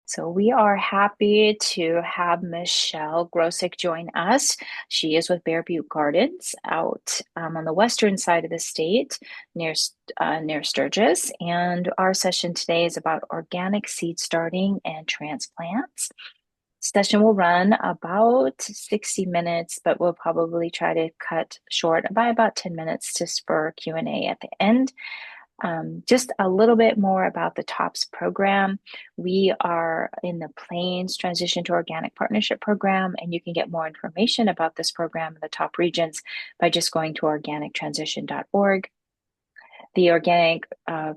So we are happy to have Michelle Grosek join us. She is with Bear Butte Gardens out on the western side of the state near Sturgis. And our session today is about organic seed starting and transplants. Session will run about 60 minutes, but we'll probably try to cut short by about 10 minutes just for Q&A at the end. Just a little bit more about the TOPS program. We are in the Plains Transition to Organic Partnership Program, and you can get more information about this program in the top regions by just going to organictransition.org. The Organic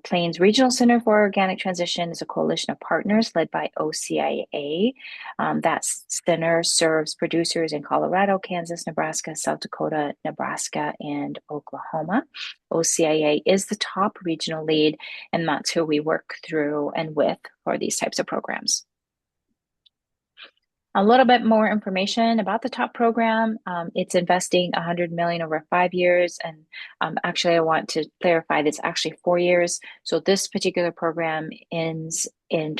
Plains Regional Center for Organic Transition is a coalition of partners led by OCIA. That center serves producers in Colorado, Kansas, Nebraska, South Dakota, Nebraska, and Oklahoma. OCIA is the top regional lead, and that's who we work through and with for these types of programs. A little bit more information about the TOPP program. It's investing $100 million over 5 years, and actually, I want to clarify that's actually 4 years. So this particular program ends in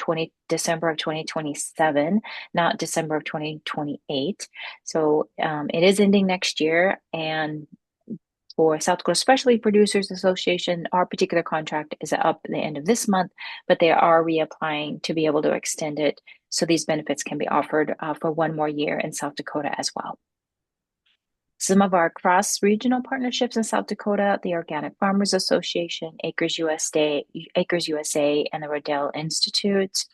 December of 2027, not December of 2028. So it is ending next year, and for South Dakota Specialty Producers Association, our particular contract is up at the end of this month, but they are reapplying to be able to extend it so these benefits can be offered for one more year in South Dakota as well. Some of our cross-regional partnerships in South Dakota, the Organic Farmers Association, Acres USA, and the Rodell Institute,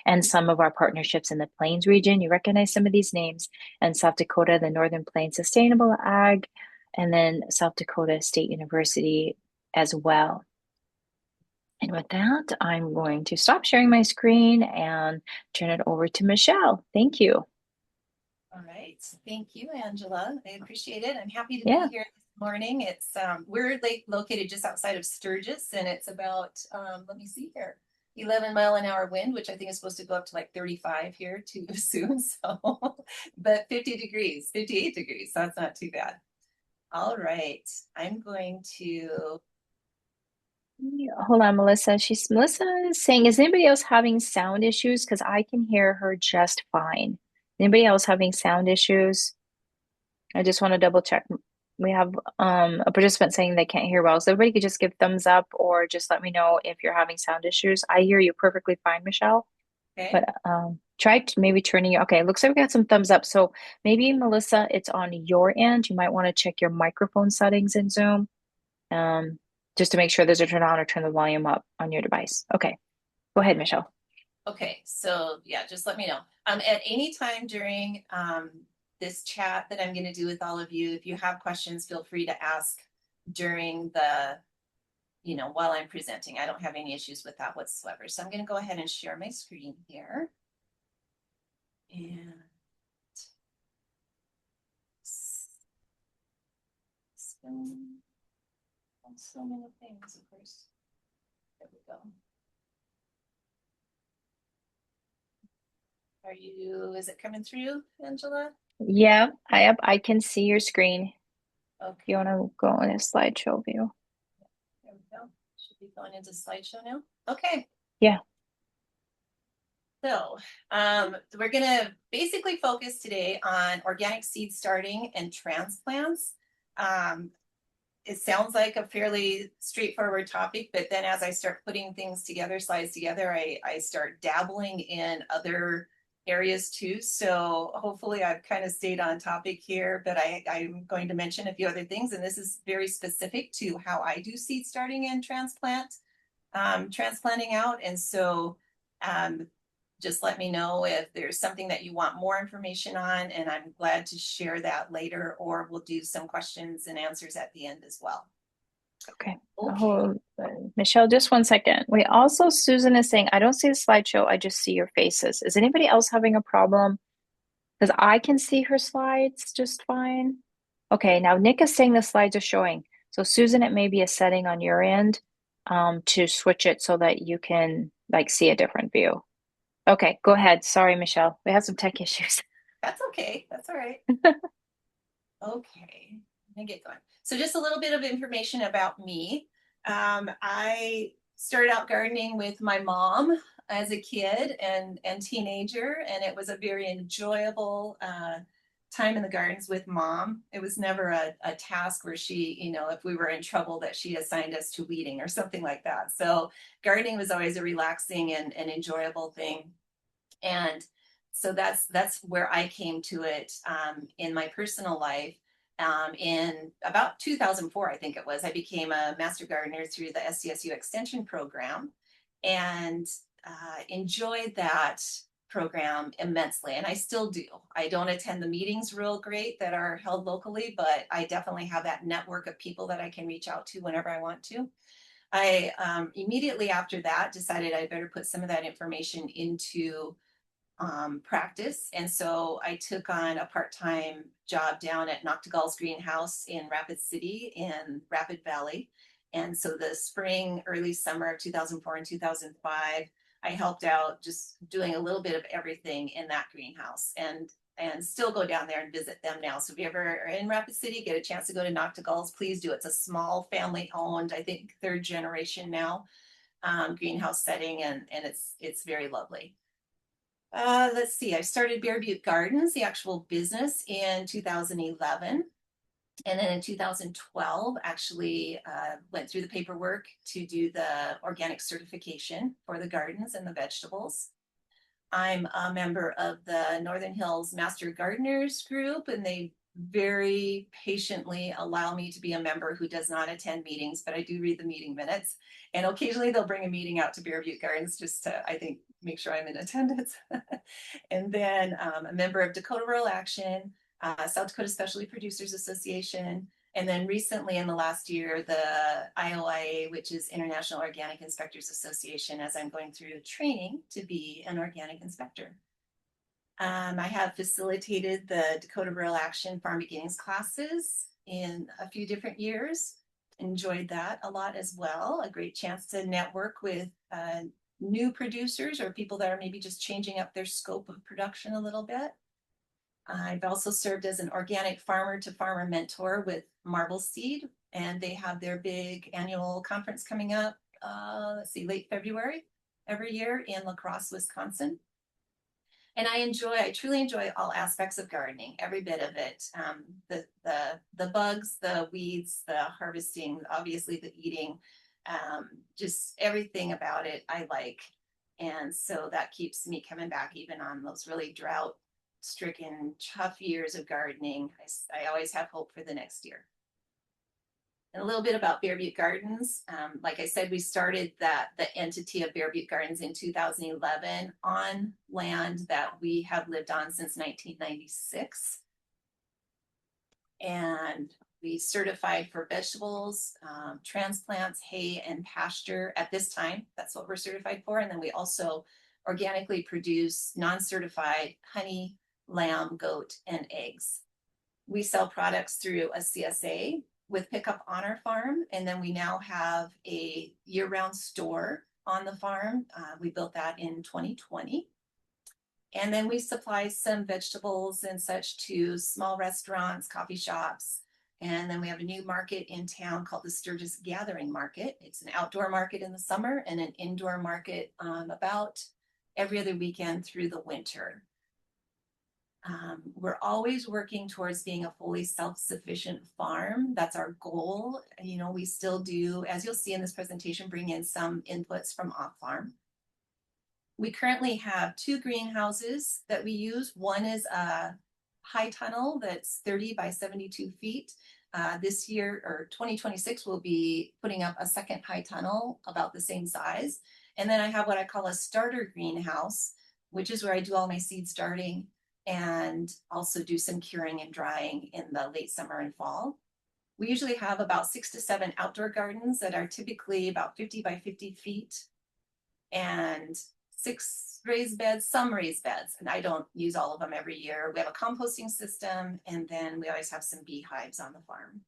and some of our partnerships in the Plains region. You recognize some of these names, and South Dakota, the Northern Plains Sustainable Ag, and then South Dakota State University as well. And with that, I'm going to stop sharing my screen and turn it over to Michelle. Thank you. All right. Thank you, Angela. I appreciate it. I'm happy to Yeah. be here this morning. It's we're located just outside of Sturgis, and it's about let me see here, 11-mile-an-hour wind, which I think is supposed to go up to like 35 here too soon. So, but 50 degrees, 58 degrees. So that's not too bad. All right. I'm going to. Hold on, Melissa. Melissa is saying, is anybody else having sound issues? Because I can hear her just fine. Anybody else having sound issues? I just want to double check. We have a participant saying they can't hear well. So everybody could just give thumbs up or just let me know if you're having sound issues. I hear you perfectly fine, Michelle. Okay. But try maybe turning your, okay, looks like we got some thumbs up. So maybe Melissa, it's on your end. You might want to check your microphone settings in Zoom. Just to make sure those are turned on or turn the volume up on your device. Okay, go ahead, Michelle. Okay, so yeah, just let me know. At any time during this chat that I'm going to do with all of you, if you have questions, feel free to ask during while I'm presenting. I don't have any issues with that whatsoever. So I'm going to go ahead and share my screen here. And so many things, of course. There we go. Is it coming through, Angela? Yeah, I can see your screen. Okay. You want to go in a slideshow view? There we go. Should be going into slideshow now. Okay. Yeah. So we're going to basically focus today on organic seed starting and transplants. It sounds like a fairly straightforward topic, but then as I start putting things together, slides together, I start dabbling in other areas too. So hopefully I've kind of stayed on topic here, but I'm going to mention a few other things, and this is very specific to how I do seed starting and transplanting out. And so just let me know if there's something that you want more information on, and I'm glad to share that later, or we'll do some questions and answers at the end as well. Okay. Okay. Michelle, just one second. We also, Susan is saying, I don't see the slideshow, I just see your faces. Is anybody else having a problem? Because I can see her slides just fine. Okay, now Nick is saying the slides are showing. So Susan, it may be a setting on your end to switch it so that you can like see a different view. Okay, go ahead. Sorry, Michelle. We have some tech issues. That's okay. That's all right. Okay, let me get going. So just a little bit of information about me. I started out gardening with my mom as a kid and teenager, and it was a very enjoyable time in the gardens with mom. It was never a task where she, if we were in trouble, that she assigned us to weeding or something like that. So gardening was always a relaxing and enjoyable thing. And so that's where I came to it in my personal life. In about 2004, I think it was, I became a master gardener through the SDSU extension program, and enjoyed that program immensely. And I still do. I don't attend the meetings real great that are held locally, but I definitely have that network of people that I can reach out to whenever I want to. I immediately after that decided I better put some of that information into practice. And so I took on a part-time job down at Noctigal's greenhouse in Rapid City in Rapid Valley. And so the spring, early summer of 2004 and 2005, I helped out just doing a little bit of everything in that greenhouse, and still go down there and visit them now. So if you ever are in Rapid City, get a chance to go to Noctigal's, please do. It's a small family owned, I think third generation now, greenhouse setting, and it's very lovely. Let's see, I started Bear Butte Gardens, the actual business, in 2011. And then in 2012, actually went through the paperwork to do the organic certification for the gardens and the vegetables. I'm a member of the Northern Hills Master Gardeners group, and they very patiently allow me to be a member who does not attend meetings, but I do read the meeting minutes. And occasionally they'll bring a meeting out to Bear Butte Gardens just to, I think, make sure I'm in attendance. And then a member of Dakota Rural Action, South Dakota Specialty Producers Association, and then recently in the last year, the IOIA, which is International Organic Inspectors Association, as I'm going through training to be an organic inspector. I have facilitated the Dakota Rural Action Farm Beginnings classes in a few different years. Enjoyed that a lot as well. A great chance to network with new producers or people that are maybe just changing up their scope of production a little bit. I've also served as an organic farmer to farmer mentor with Marble Seed, and they have their big annual conference coming up, let's see, late February every year in La Crosse, Wisconsin. And I truly enjoy all aspects of gardening, every bit of it. The bugs, the weeds, the harvesting, obviously the eating, just everything about it I like. And so that keeps me coming back even on those really drought-stricken, tough years of gardening. I always have hope for the next year. And a little bit about Bear Butte Gardens. Like I said, we started the entity of Bear Butte Gardens in 2011 on land that we have lived on since 1996. And we certified for vegetables, transplants, hay, and pasture at this time. That's what we're certified for. And then we also organically produce non-certified honey, lamb, goat, and eggs. We sell products through a CSA with pickup on our farm. And then we now have a year-round store on the farm. We built that in 2020. And then we supply some vegetables and such to small restaurants, coffee shops. And then we have a new market in town called the Sturgis Gathering Market. It's an outdoor market in the summer and an indoor market about every other weekend through the winter. We're always working towards being a fully self-sufficient farm. That's our goal. We still do, as you'll see in this presentation, bring in some inputs from off-farm. We currently have 2 greenhouses that we use. One is a high tunnel that's 30 by 72 feet. This year, or 2026, we'll be putting up a second high tunnel about the same size. And then I have what I call a starter greenhouse, which is where I do all my seed starting and also do some curing and drying in the late summer and fall. We usually have about 6 to 7 outdoor gardens that are typically about 50 by 50 feet and 6 raised beds, some raised beds, and I don't use all of them every year. We have a composting system, and then we always have some beehives on the farm.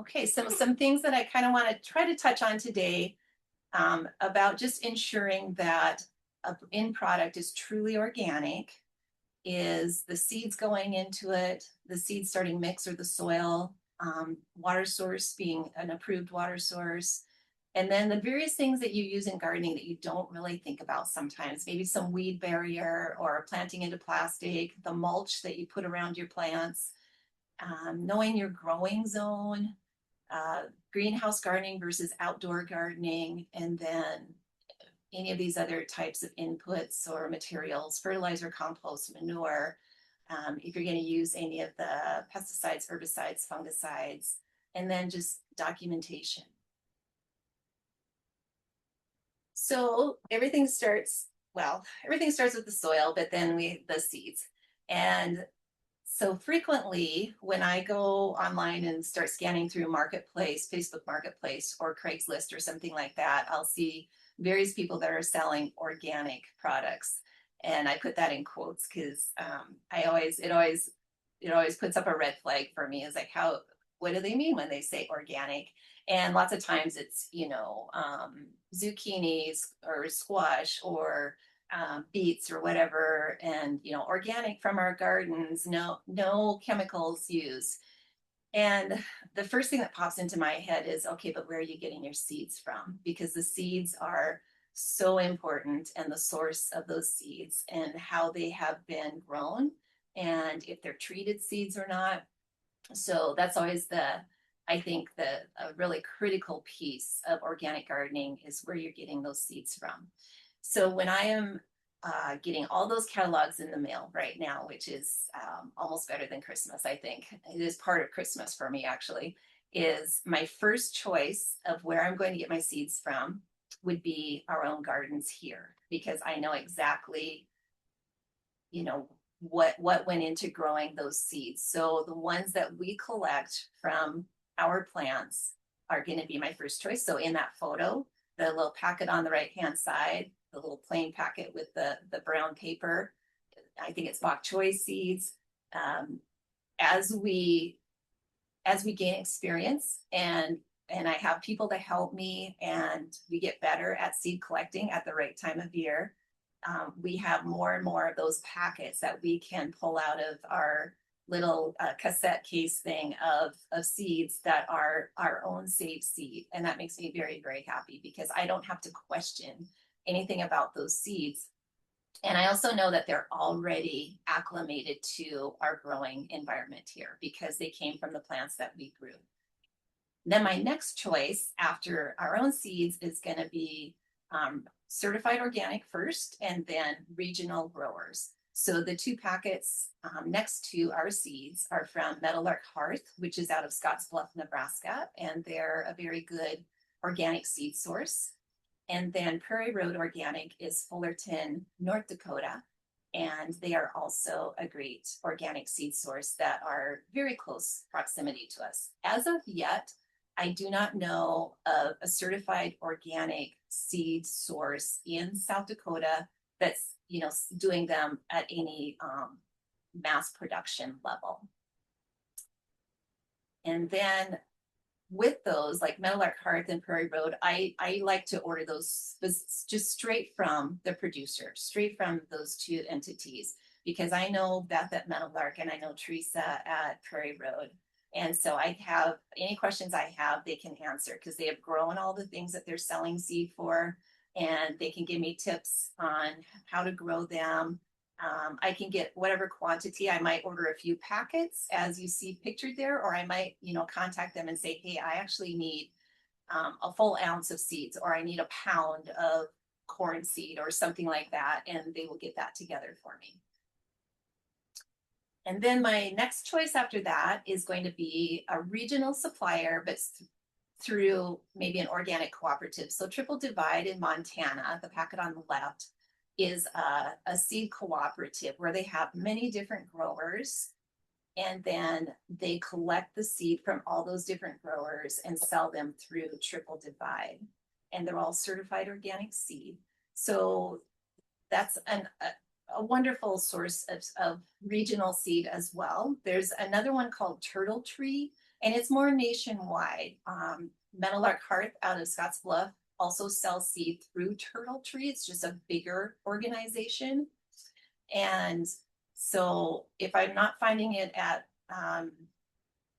Okay, so some things that I kind of want to try to touch on today about just ensuring that an end product is truly organic is the seeds going into it, the seed starting mix or the soil, water source being an approved water source. And then the various things that you use in gardening that you don't really think about sometimes, maybe some weed barrier or planting into plastic, the mulch that you put around your plants, knowing your growing zone, greenhouse gardening versus outdoor gardening, and then any of these other types of inputs or materials, fertilizer, compost, manure, if you're going to use any of the pesticides, herbicides, fungicides, and then just documentation. So everything starts with the soil, but then the seeds. And so frequently when I go online and start scanning through Marketplace, Facebook Marketplace, or Craigslist or something like that, I'll see various people that are selling organic products. And I put that in quotes because it always puts up a red flag for me. Is like, what do they mean when they say organic? And lots of times it's, zucchinis or squash or beets or whatever, and organic from our gardens, no chemicals used. And the first thing that pops into my head is, okay, but where are you getting your seeds from? Because the seeds are so important, and the source of those seeds and how they have been grown, and if they're treated seeds or not. So that's always I think a really critical piece of organic gardening is where you're getting those seeds from. So when I am getting all those catalogs in the mail right now, which is almost better than Christmas, I think. It is part of Christmas for me, actually, is my first choice of where I'm going to get my seeds from would be our own gardens here, because I know exactly, what went into growing those seeds. So the ones that we collect from our plants are going to be my first choice. So in that photo, the little packet on the right-hand side, the little plain packet with the brown paper, I think it's bok choy seeds. As we gain experience and I have people to help me, and we get better at seed collecting at the right time of year, we have more and more of those packets that we can pull out of our little cassette case thing of seeds that are our own safe seed. And that makes me very, very happy, because I don't have to question anything about those seeds. And I also know that they're already acclimated to our growing environment here, because they came from the plants that we grew. Then my next choice after our own seeds is going to be certified organic first, and then regional growers. So the two packets next to our seeds are from Meadowlark Hearth, which is out of Scottsbluff, Nebraska, and they're a very good organic seed source. And then Prairie Road Organic is Fullerton, North Dakota, and they are also a great organic seed source that are very close proximity to us. As of yet, I do not know of a certified organic seed source in South Dakota that's doing them at any mass production level. And then with those, like Meadowlark Hearth and Prairie Road, I like to order those just straight from the producer, straight from those two entities, because I know Beth at Meadowlark and I know Teresa at Prairie Road. And so I have any questions I have, they can answer, because they have grown all the things that they're selling seed for, and they can give me tips on how to grow them. I can get whatever quantity. I might order a few packets as you see pictured there, or I might, contact them and say, hey, I actually need a full ounce of seeds, or I need a pound of corn seed or something like that. And they will get that together for me. And then my next choice after that is going to be a regional supplier, but through maybe an organic cooperative. So Triple Divide in Montana, the packet on the left, is a seed cooperative where they have many different growers, and then they collect the seed from all those different growers and sell them through Triple Divide. And they're all certified organic seed. So that's a wonderful source of regional seed as well. There's another one called Turtle Tree, and it's more nationwide. Meadowlark Hearth out of Scottsbluff also sells seed through Turtle Tree. It's just a bigger organization. And so if I'm not finding it at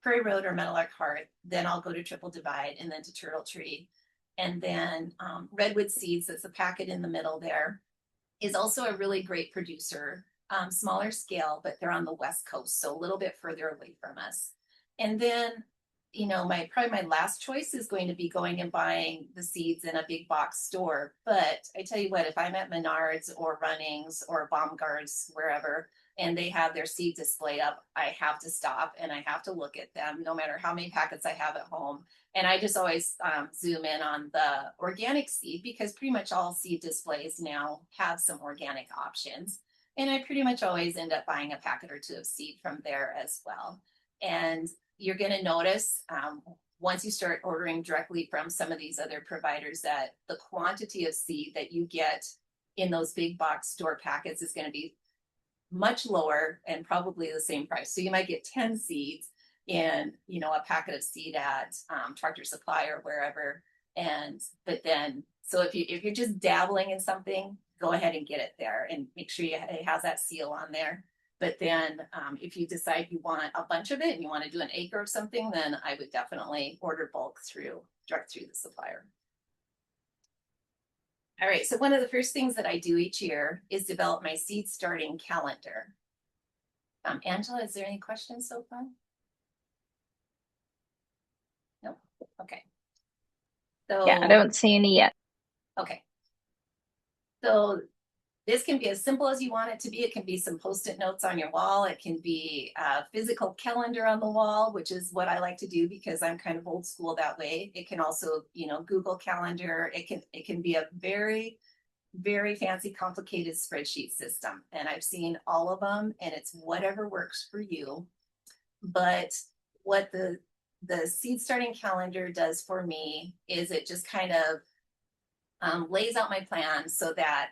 Prairie Road or Meadowlark Heart, then I'll go to Triple Divide and then to Turtle Tree. And then Redwood Seeds, that's a packet in the middle there, is also a really great producer, smaller scale, but they're on the West Coast, so a little bit further away from us. And then, you know, probably my last choice is going to be going and buying the seeds in a big box store. But I tell you what, if I'm at Menards or Runnings or Baumgart's, wherever, and they have their seed display up, I have to stop and I have to look at them, no matter how many packets I have at home. And I just always zoom in on the organic seed, because pretty much all seed displays now have some organic options. And I pretty much always end up buying a packet or two of seed from there as well. And you're going to notice once you start ordering directly from some of these other providers that the quantity of seed that you get in those big box store packets is going to be much lower and probably the same price. So you might get 10 seeds in, you know, a packet of seed at Tractor Supply or wherever. But then, so if you're just dabbling in something, go ahead and get it there and make sure it has that seal on there. But then if you decide you want a bunch of it and you want to do an acre of something, then I would definitely order bulk direct through the supplier. All right, so one of the first things that I do each year is develop my seed starting calendar. Angela, is there any questions so far? No, okay. So Yeah, I don't see any yet. Okay. So this can be as simple as you want it to be. It can be some Post-it notes on your wall. It can be a physical calendar on the wall, which is what I like to do because I'm kind of old school that way. It can also, you know, Google Calendar. It can be a very, very fancy, complicated spreadsheet system. And I've seen all of them, and it's whatever works for you. But what the seed starting calendar does for me is it just kind of lays out my plan so that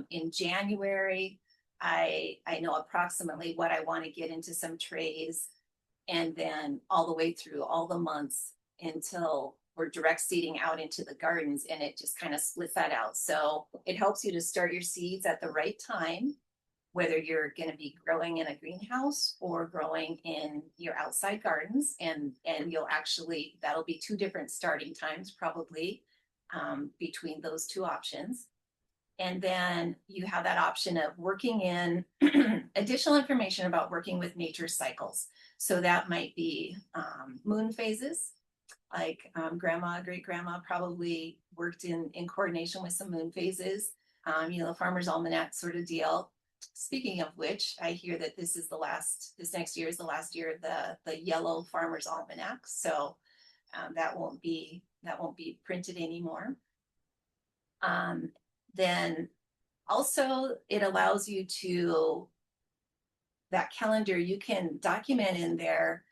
in January, I know approximately what I want to get into some trays, and then all the way through all the months until we're direct seeding out into the gardens, and it just kind of splits that out. So it helps you to start your seeds at the right time, whether you're going to be growing in a greenhouse or growing in your outside gardens, and you'll actually, that'll be two different starting times probably between those two options. And then you have that option of working in additional information about working with nature cycles. So that might be moon phases, like grandma, great grandma probably worked in coordination with some moon phases, you know, the Farmer's Almanac sort of deal. Speaking of which, I hear that this next year is the last year of the yellow Farmer's Almanac. So that won't be printed anymore. Then also it allows you to, that calendar, you can document in there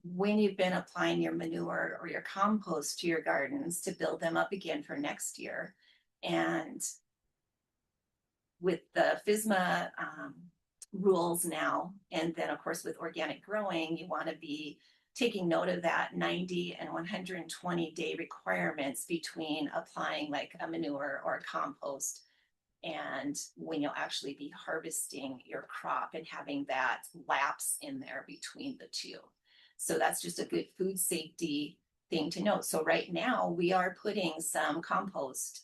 when you've been applying your manure or your compost to your gardens to build them up again for next year. And with the FSMA rules now, and then of course with organic growing, you want to be taking note of that 90 and 120 day requirements between applying like a manure or a compost and when you'll actually be harvesting your crop, and having that lapse in there between the two. So that's just a good food safety thing to note. So right now we are putting some compost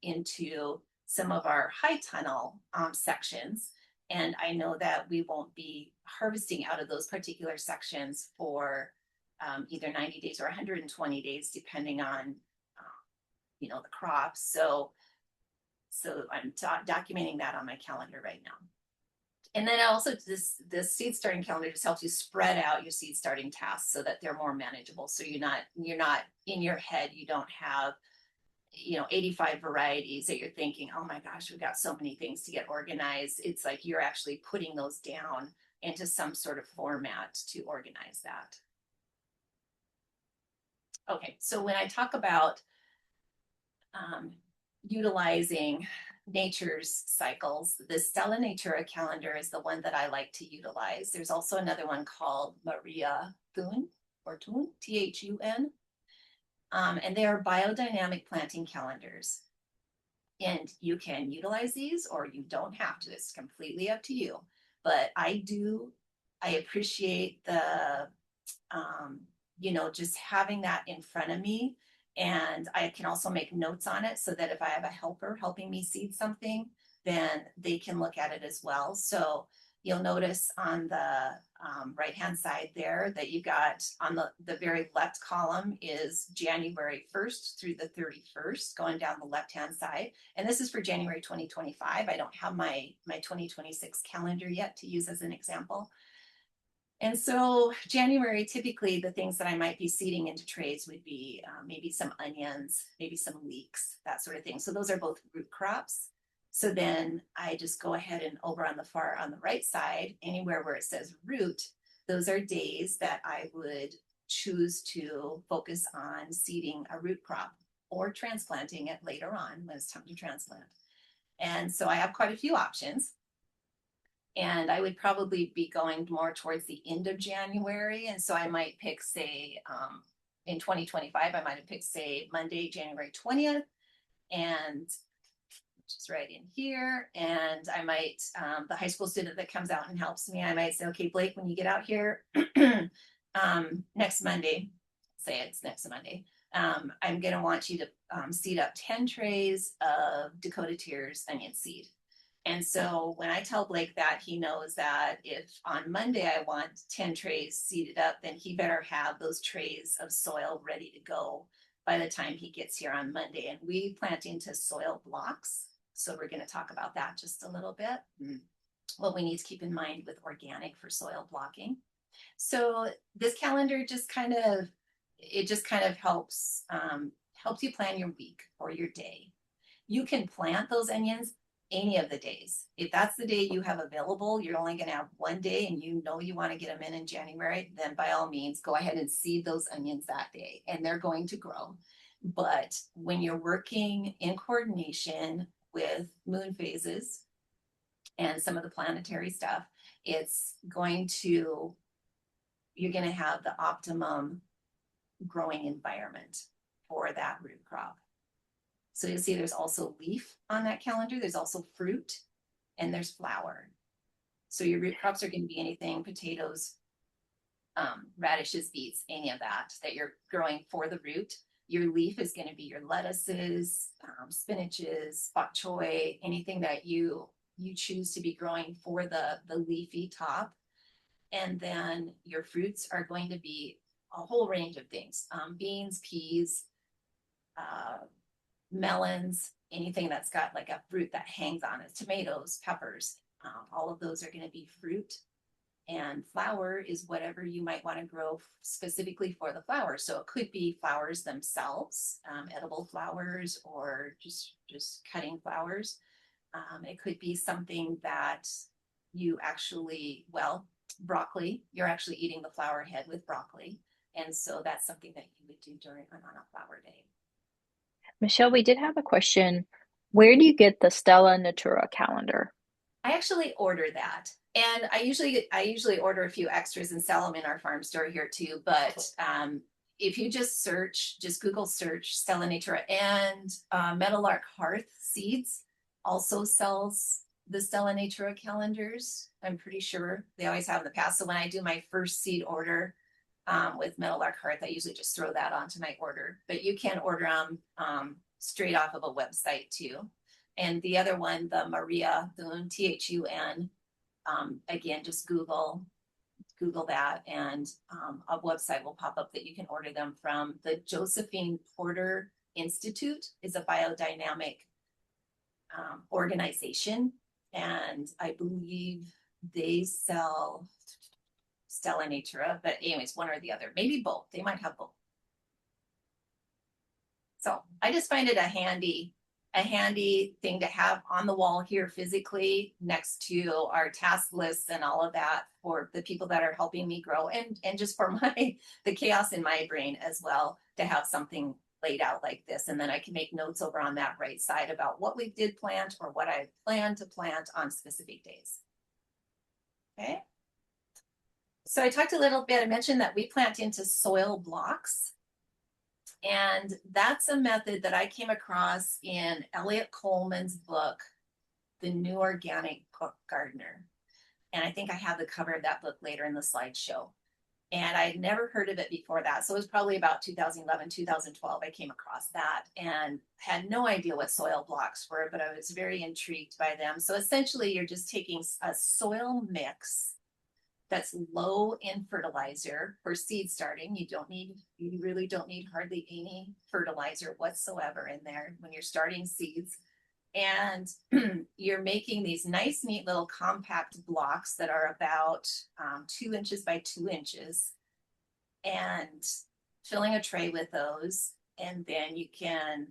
into some of our high tunnel sections. And I know that we won't be harvesting out of those particular sections for either 90 days or 120 days, depending on, you know, the crops. So I'm documenting that on my calendar right now. And then also this seed starting calendar just helps you spread out your seed starting tasks so that they're more manageable. So you're not in your head, you don't have, you know, 85 varieties that you're thinking, oh my gosh, we've got so many things to get organized. It's like you're actually putting those down into some sort of format to organize that. Okay, so when I talk about utilizing nature's cycles, the Stella Natura calendar is the one that I like to utilize. There's also another one called Maria Thun, or Thun, Thun. And they are biodynamic planting calendars. And you can utilize these or you don't have to. It's completely up to you. But I appreciate the you know, just having that in front of me. And I can also make notes on it so that if I have a helper helping me seed something, then they can look at it as well. So you'll notice on the right-hand side there that you got on the very left column is January 1st through the 31st going down the left-hand side. And this is for January 2025. I don't have my 2026 calendar yet to use as an example. And so January, typically the things that I might be seeding into trays would be maybe some onions, maybe some leeks, that sort of thing. So those are both root crops. So then I just go ahead and over on the right side, anywhere where it says root, those are days that I would choose to focus on seeding a root crop or transplanting it later on when it's time to transplant. And so I have quite a few options. And I would probably be going more towards the end of January. And so I might pick, say, in 2025, I might have picked, say, Monday, January 20th, and just right in here. And I might, the high school student that comes out and helps me, I might say, okay, Blake, when you get out here next Monday, say it's next Monday, I'm going to want you to seed up 10 trays of Dakota Tears onion seed. And so when I tell Blake that, he knows that if on Monday I want 10 trays seeded up, then he better have those trays of soil ready to go by the time he gets here on Monday. And we plant into soil blocks. So we're going to talk about that just a little bit. What we need to keep in mind with organic for soil blocking. So this calendar just kind of helps you plan your week or your day. You can plant those onions any of the days. If that's the day you have available, you're only going to have one day and you know you want to get them in January, then by all means, go ahead and seed those onions that day and they're going to grow. But when you're working in coordination with moon phases and some of the planetary stuff, you're going to have the optimum growing environment for that root crop. So you'll see there's also leaf on that calendar. There's also fruit and there's flower. So your root crops are going to be anything, potatoes, radishes, beets, any of that you're growing for the root. Your leaf is going to be your lettuces, spinaches, bok choy, anything that you choose to be growing for the leafy top. And then your fruits are going to be a whole range of things, beans, peas, melons, anything that's got like a fruit that hangs on it, tomatoes, peppers, all of those are going to be fruit. And flower is whatever you might want to grow specifically for the flower. So it could be flowers themselves, edible flowers, or just cutting flowers. It could be something that you actually, broccoli, you're actually eating the flower head with broccoli. And so that's something that you would do on a flower day. Michelle, we did have a question. Where do you get the Stella Natura calendar? I actually order that. And I usually order a few extras and sell them in our farm store here too. But if you just Google search Stella Natura, and Meadowlark Hearth Seeds also sells the Stella Natura calendars. I'm pretty sure they always have in the past. So when I do my first seed order with Meadowlark Hearth, I usually just throw that onto my order. But you can order them straight off of a website too. And the other one, the Maria Thun, Thun, again, just Google that, and a website will pop up that you can order them from. The Josephine Porter Institute is a biodynamic organization, and I believe they sell Stella Natura, but anyways, one or the other, maybe both. They might have both. So I just find it a handy thing to have on the wall here physically next to our task lists and all of that for the people that are helping me grow, and just for the chaos in my brain as well, to have something laid out like this. And then I can make notes over on that right side about what we did plant or what I plan to plant on specific days. Okay. So I talked a little bit, I mentioned that we plant into soil blocks. And that's a method that I came across in Elliot Coleman's book, The New Organic Gardener. And I think I have the cover of that book later in the slideshow. And I'd never heard of it before that. So it was probably about 2011, 2012, I came across that and had no idea what soil blocks were, but I was very intrigued by them. So essentially, you're just taking a soil mix that's low in fertilizer for seed starting. You really don't need hardly any fertilizer whatsoever in there when you're starting seeds. And you're making these nice, neat little compact blocks that are about 2 inches by 2 inches, and filling a tray with those. And then you can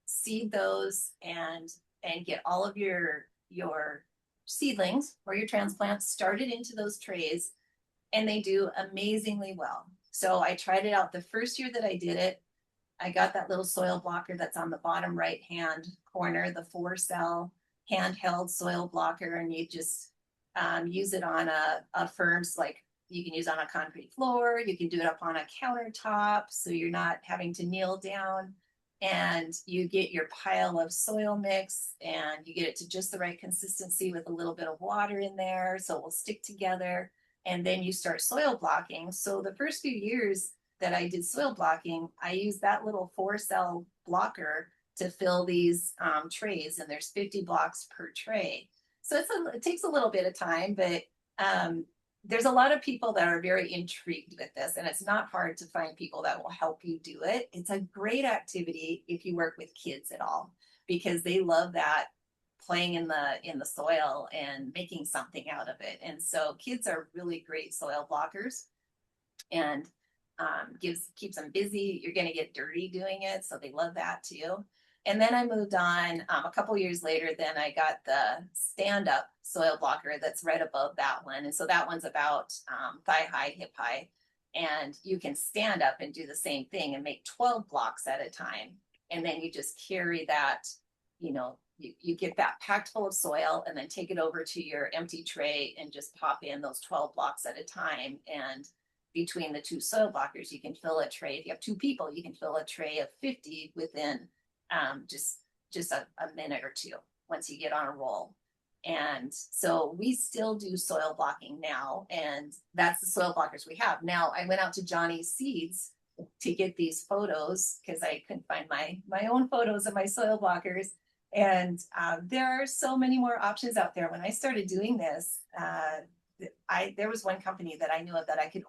seed those and get all of your seedlings or your transplants started into those trays, and they do amazingly well. So I tried it out the first year that I did it. I got that little soil blocker that's on the bottom right hand corner, the 4-cell handheld soil blocker, and you just use it on a firm, like you can use on a concrete floor, you can do it up on a countertop, so you're not having to kneel down, and you get your pile of soil mix and you get it to just the right consistency with a little bit of water in there so it will stick together, and then you start soil blocking. So the first few years that I did soil blocking, I used that little 4-cell blocker to fill these trays, and there's 50 blocks per tray. So it takes a little bit of time, but there's a lot of people that are very intrigued with this, and it's not hard to find people that will help you do it. It's a great activity if you work with kids at all, because they love that, playing in the soil and making something out of it. And so kids are really great soil blockers, and keeps them busy. You're going to get dirty doing it, so they love that too. And then I moved on a couple years later. Then I got the stand-up soil blocker that's right above that one, and so that one's about thigh high, hip high, and you can stand up and do the same thing and make 12 blocks at a time. And then you just carry that, you get that packed full of soil, and then take it over to your empty tray and just pop in those 12 blocks at a time. And between the two soil blockers, you can fill a tray. If you have 2 people, you can fill a tray of 50 within just a minute or 2 once you get on a roll. And so we still do soil blocking now, and that's the soil blockers we have. Now, I went out to Johnny's Seeds to get these photos because I couldn't find my own photos of my soil blockers. And there are so many more options out there. When I started doing this, there was one company that I knew of that I could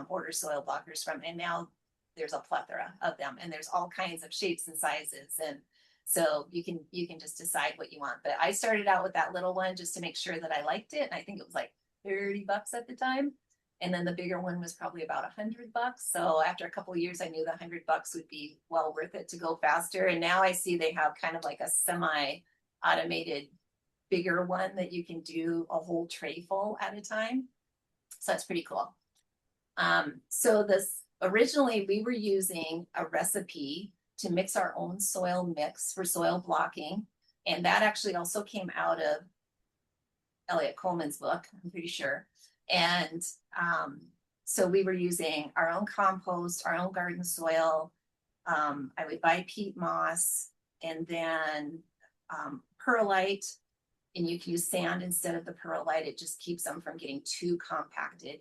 order soil blockers from, and now there's a plethora of them, and there's all kinds of shapes and sizes, and so you can just decide what you want. But I started out with that little one just to make sure that I liked it, and I think it was like $30 at the time, and then the bigger one was probably about $100. So after a couple of years, I knew the $100 would be well worth it to go faster. And now I see they have kind of like a semi-automated bigger one that you can do a whole tray full at a time. So that's pretty cool. So originally we were using a recipe to mix our own soil mix for soil blocking. And that actually also came out of Elliot Coleman's book, I'm pretty sure. And so we were using our own compost, our own garden soil. I would buy peat moss, and then perlite, and you can use sand instead of the perlite. It just keeps them from getting too compacted.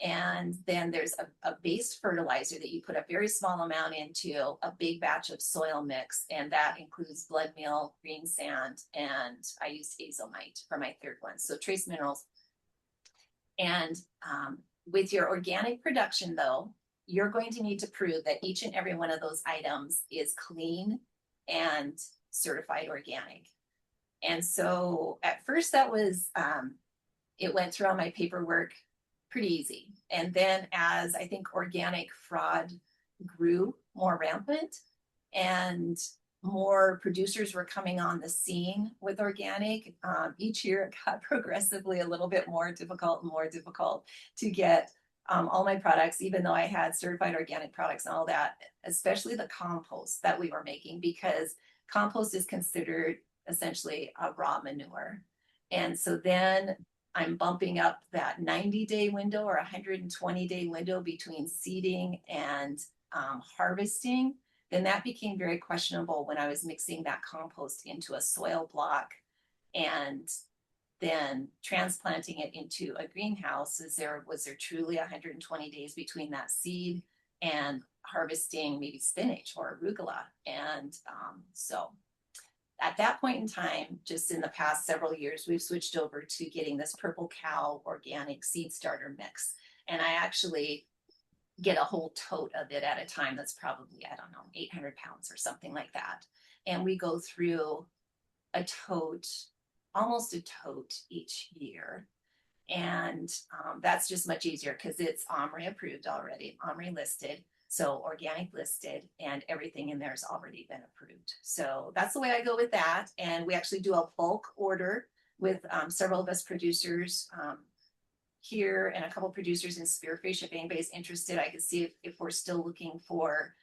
And then there's a base fertilizer that you put a very small amount into a big batch of soil mix, and that includes blood meal, green sand, and I used azomite for my third one, so trace minerals. And with your organic production, though, you're going to need to prove that each and every one of those items is clean and certified organic. And so at first that was, it went through all my paperwork pretty easy. And then as I think organic fraud grew more rampant and more producers were coming on the scene with organic, each year it got progressively a little bit more difficult and more difficult to get all my products, even though I had certified organic products and all that, especially the compost that we were making, because compost is considered essentially a raw manure. And so then I'm bumping up that 90-day window or 120-day window between seeding and harvesting. Then that became very questionable when I was mixing that compost into a soil block and then transplanting it into a greenhouse, was there truly 120 days between that seed and harvesting maybe spinach or arugula? And so at that point in time, just in the past several years, we've switched over to getting this Purple Cow organic seed starter mix. And I actually get a whole tote of it at a time. That's probably, I don't know, 800 pounds or something like that. And we go through a tote, almost a tote each year. And that's just much easier because it's OMRI approved already, OMRI listed. So organic listed, and everything in there has already been approved. So that's the way I go with that. And we actually do a bulk order with several of us producers here and a couple producers in Spearfish. If anybody's interested, I can see if we're still looking for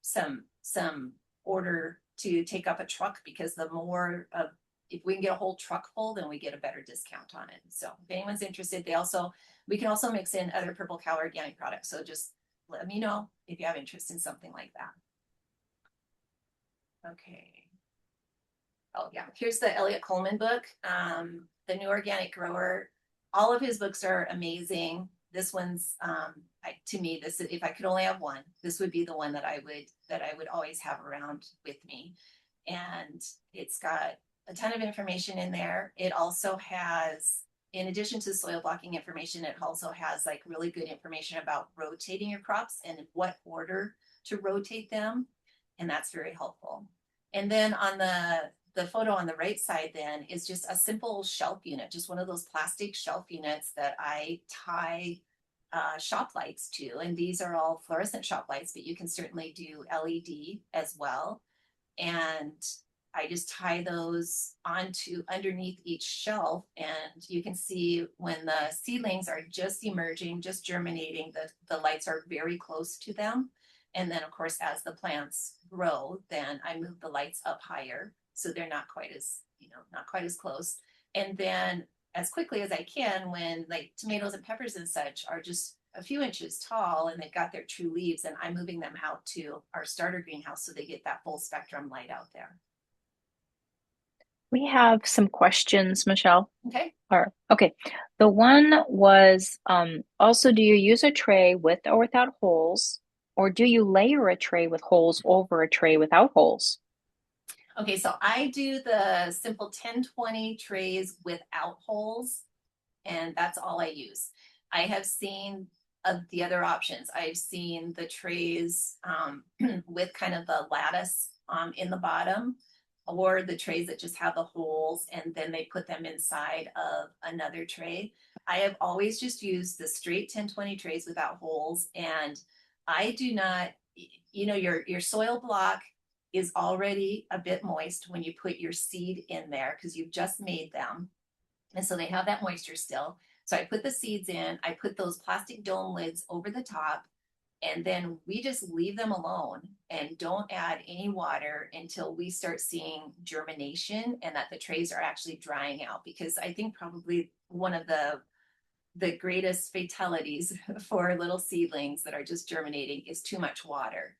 some order to take up a truck, because the more of, if we can get a whole truck full, then we get a better discount on it. So if anyone's interested, we can also mix in other Purple Cow organic products. So just let me know if you have interest in something like that. Okay. Oh yeah, here's the Elliot Coleman book, The New Organic Grower. All of his books are amazing. This one's, to me, this, if I could only have one, this would be the one that I would always have around with me. And it's got a ton of information in there. It also has, in addition to soil blocking information, it also has like really good information about rotating your crops and in what order to rotate them. And that's very helpful. And then on the photo on the right side then is just a simple shelf unit, just one of those plastic shelf units that I tie shop lights to. And these are all fluorescent shop lights, but you can certainly do LED as well. And I just tie those onto underneath each shelf, and you can see when the seedlings are just emerging, just germinating, the lights are very close to them. And then of course, as the plants grow, then I move the lights up higher, so they're not quite as, not quite as close. And then as quickly as I can, when like tomatoes and peppers and such are just a few inches tall and they've got their true leaves, and I'm moving them out to our starter greenhouse so they get that full spectrum light out there. We have some questions, Michelle. Okay. Okay. The one was also, do you use a tray with or without holes, or do you layer a tray with holes over a tray without holes? Okay, so I do the simple 10-20 trays without holes, and that's all I use. I have seen the other options. I've seen the trays with kind of the lattice in the bottom, or the trays that just have the holes and then they put them inside of another tray. I have always just used the straight 10-20 trays without holes. And I do not, your soil block is already a bit moist when you put your seed in there because you've just made them. And so they have that moisture still. So I put the seeds in, I put those plastic dome lids over the top, and then we just leave them alone and don't add any water until we start seeing germination and that the trays are actually drying out. Because I think probably one of the greatest fatalities for little seedlings that are just germinating is too much water.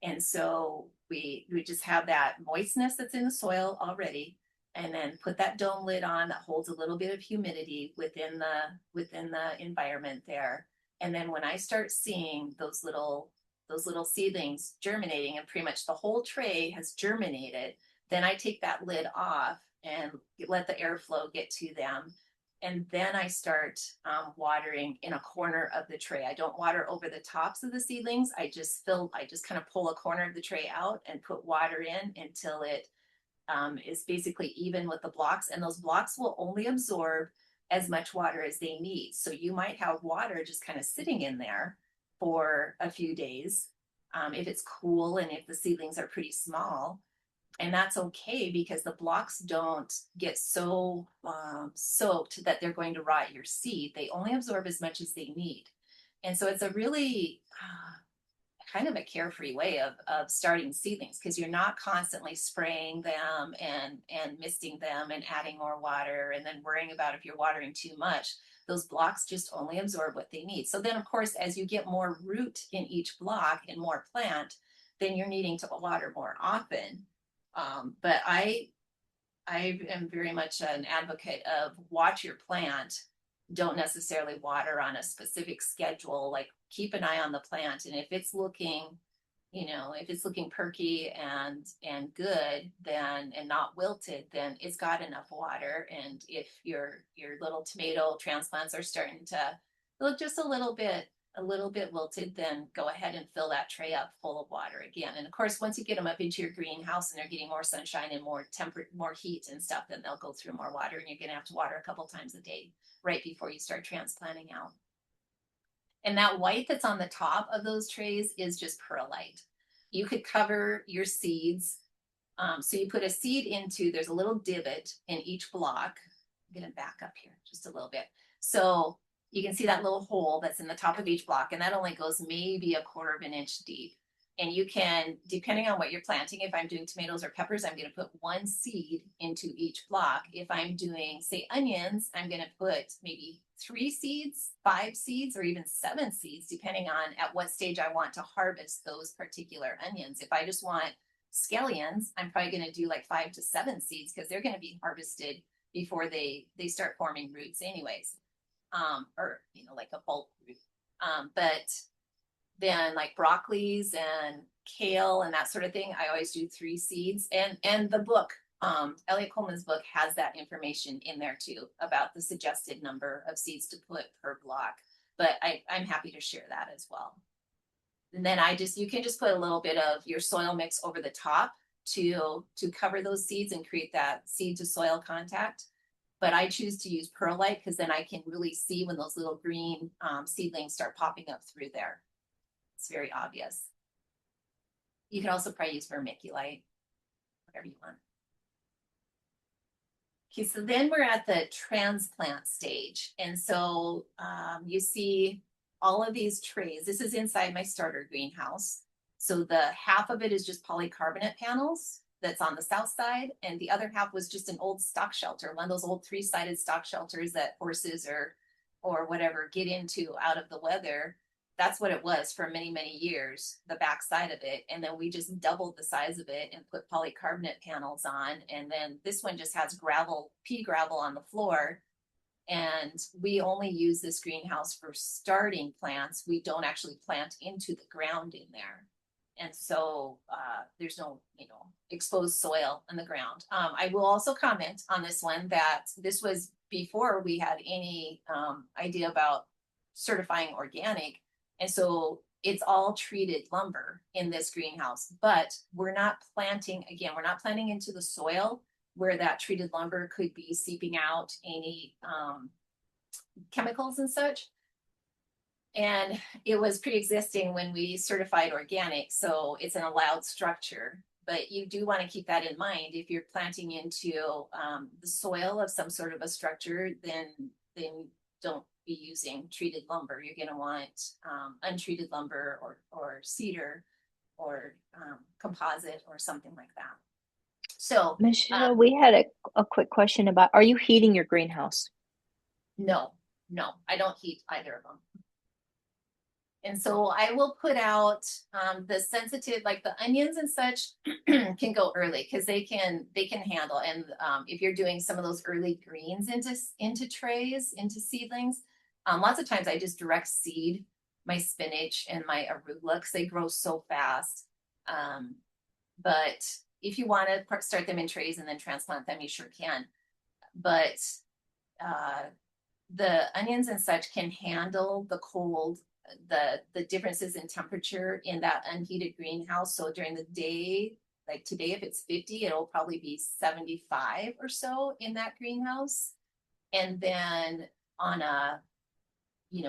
And so we just have that moistness that's in the soil already, and then put that dome lid on that holds a little bit of humidity within the environment there. And then when I start seeing those little seedlings germinating and pretty much the whole tray has germinated, then I take that lid off and let the airflow get to them. And then I start watering in a corner of the tray. I don't water over the tops of the seedlings. I just kind of pull a corner of the tray out and put water in until it is basically even with the blocks. And those blocks will only absorb as much water as they need. So you might have water just kind of sitting in there for a few days if it's cool and if the seedlings are pretty small. And that's okay because the blocks don't get so soaked that they're going to rot your seed. They only absorb as much as they need. And so it's a really kind of a carefree way of starting seedlings, because you're not constantly spraying them and misting them and adding more water and then worrying about if you're watering too much. Those blocks just only absorb what they need. So then, of course, as you get more root in each block and more plant, then you're needing to water more often. But I I am very much an advocate of watch your plant. Don't necessarily water on a specific schedule, like keep an eye on the plant. And if it's looking, if it's looking perky and good, then, and not wilted, then it's got enough water. And if your little tomato transplants are starting to look just a little bit wilted, then go ahead and fill that tray up full of water again. And of course, once you get them up into your greenhouse and they're getting more sunshine and more heat and stuff, then they'll go through more water, and you're going to have to water a couple times a day right before you start transplanting out. And that white that's on the top of those trays is just perlite. You could cover your seeds. So you put a seed into, there's a little divot in each block. I'm going to back up here just a little bit. So you can see that little hole that's in the top of each block, and that only goes maybe 1/4 of an inch deep. And you can, depending on what you're planting, if I'm doing tomatoes or peppers, I'm going to put 1 seed into each block. If I'm doing, say, onions, I'm going to put maybe 3 seeds, 5 seeds, or even 7 seeds, depending on at what stage I want to harvest those particular onions. If I just want scallions, I'm probably going to do like 5 to 7 seeds, because they're going to be harvested before they start forming roots anyways. Or, like a bulk root. But then like broccolis and kale and that sort of thing, I always do 3 seeds. And the book, Elliot Coleman's book, has that information in there too about the suggested number of seeds to put per block. But I'm happy to share that as well. And then you can just put a little bit of your soil mix over the top to cover those seeds and create that seed to soil contact. But I choose to use perlite because then I can really see when those little green seedlings start popping up through there. It's very obvious. You can also probably use vermiculite, whatever you want. Okay, so then we're at the transplant stage. And so you see all of these trays. This is inside my starter greenhouse. So the half of it is just polycarbonate panels that's on the south side, and the other half was just an old stock shelter, one of those old 3-sided stock shelters that horses or whatever get into out of the weather. That's what it was for many, many years, the back side of it. And then we just doubled the size of it and put polycarbonate panels on. And then this one just has pea gravel on the floor. And we only use this greenhouse for starting plants. We don't actually plant into the ground in there. And so there's no, exposed soil in the ground. I will also comment on this one that this was before we had any idea about certifying organic. And so it's all treated lumber in this greenhouse, but we're not planting into the soil where that treated lumber could be seeping out any chemicals and such. And it was pre-existing when we certified organic, so it's an allowed structure. But you do want to keep that in mind. If you're planting into the soil of some sort of a structure, then don't be using treated lumber. You're going to want untreated lumber or cedar or composite or something like that. So Michelle, we had a quick question about, are you heating your greenhouse? No, I don't heat either of them. And so I will put out the sensitive, like the onions and such can go early because they can handle. And if you're doing some of those early greens into trays, into seedlings, lots of times I just direct seed my spinach and my arugula because they grow so fast. But if you want to start them in trays and then transplant them, you sure can. But the onions and such can handle the cold, the differences in temperature in that unheated greenhouse. So during the day, like today, if it's 50, it'll probably be 75 or so in that greenhouse. And then on a,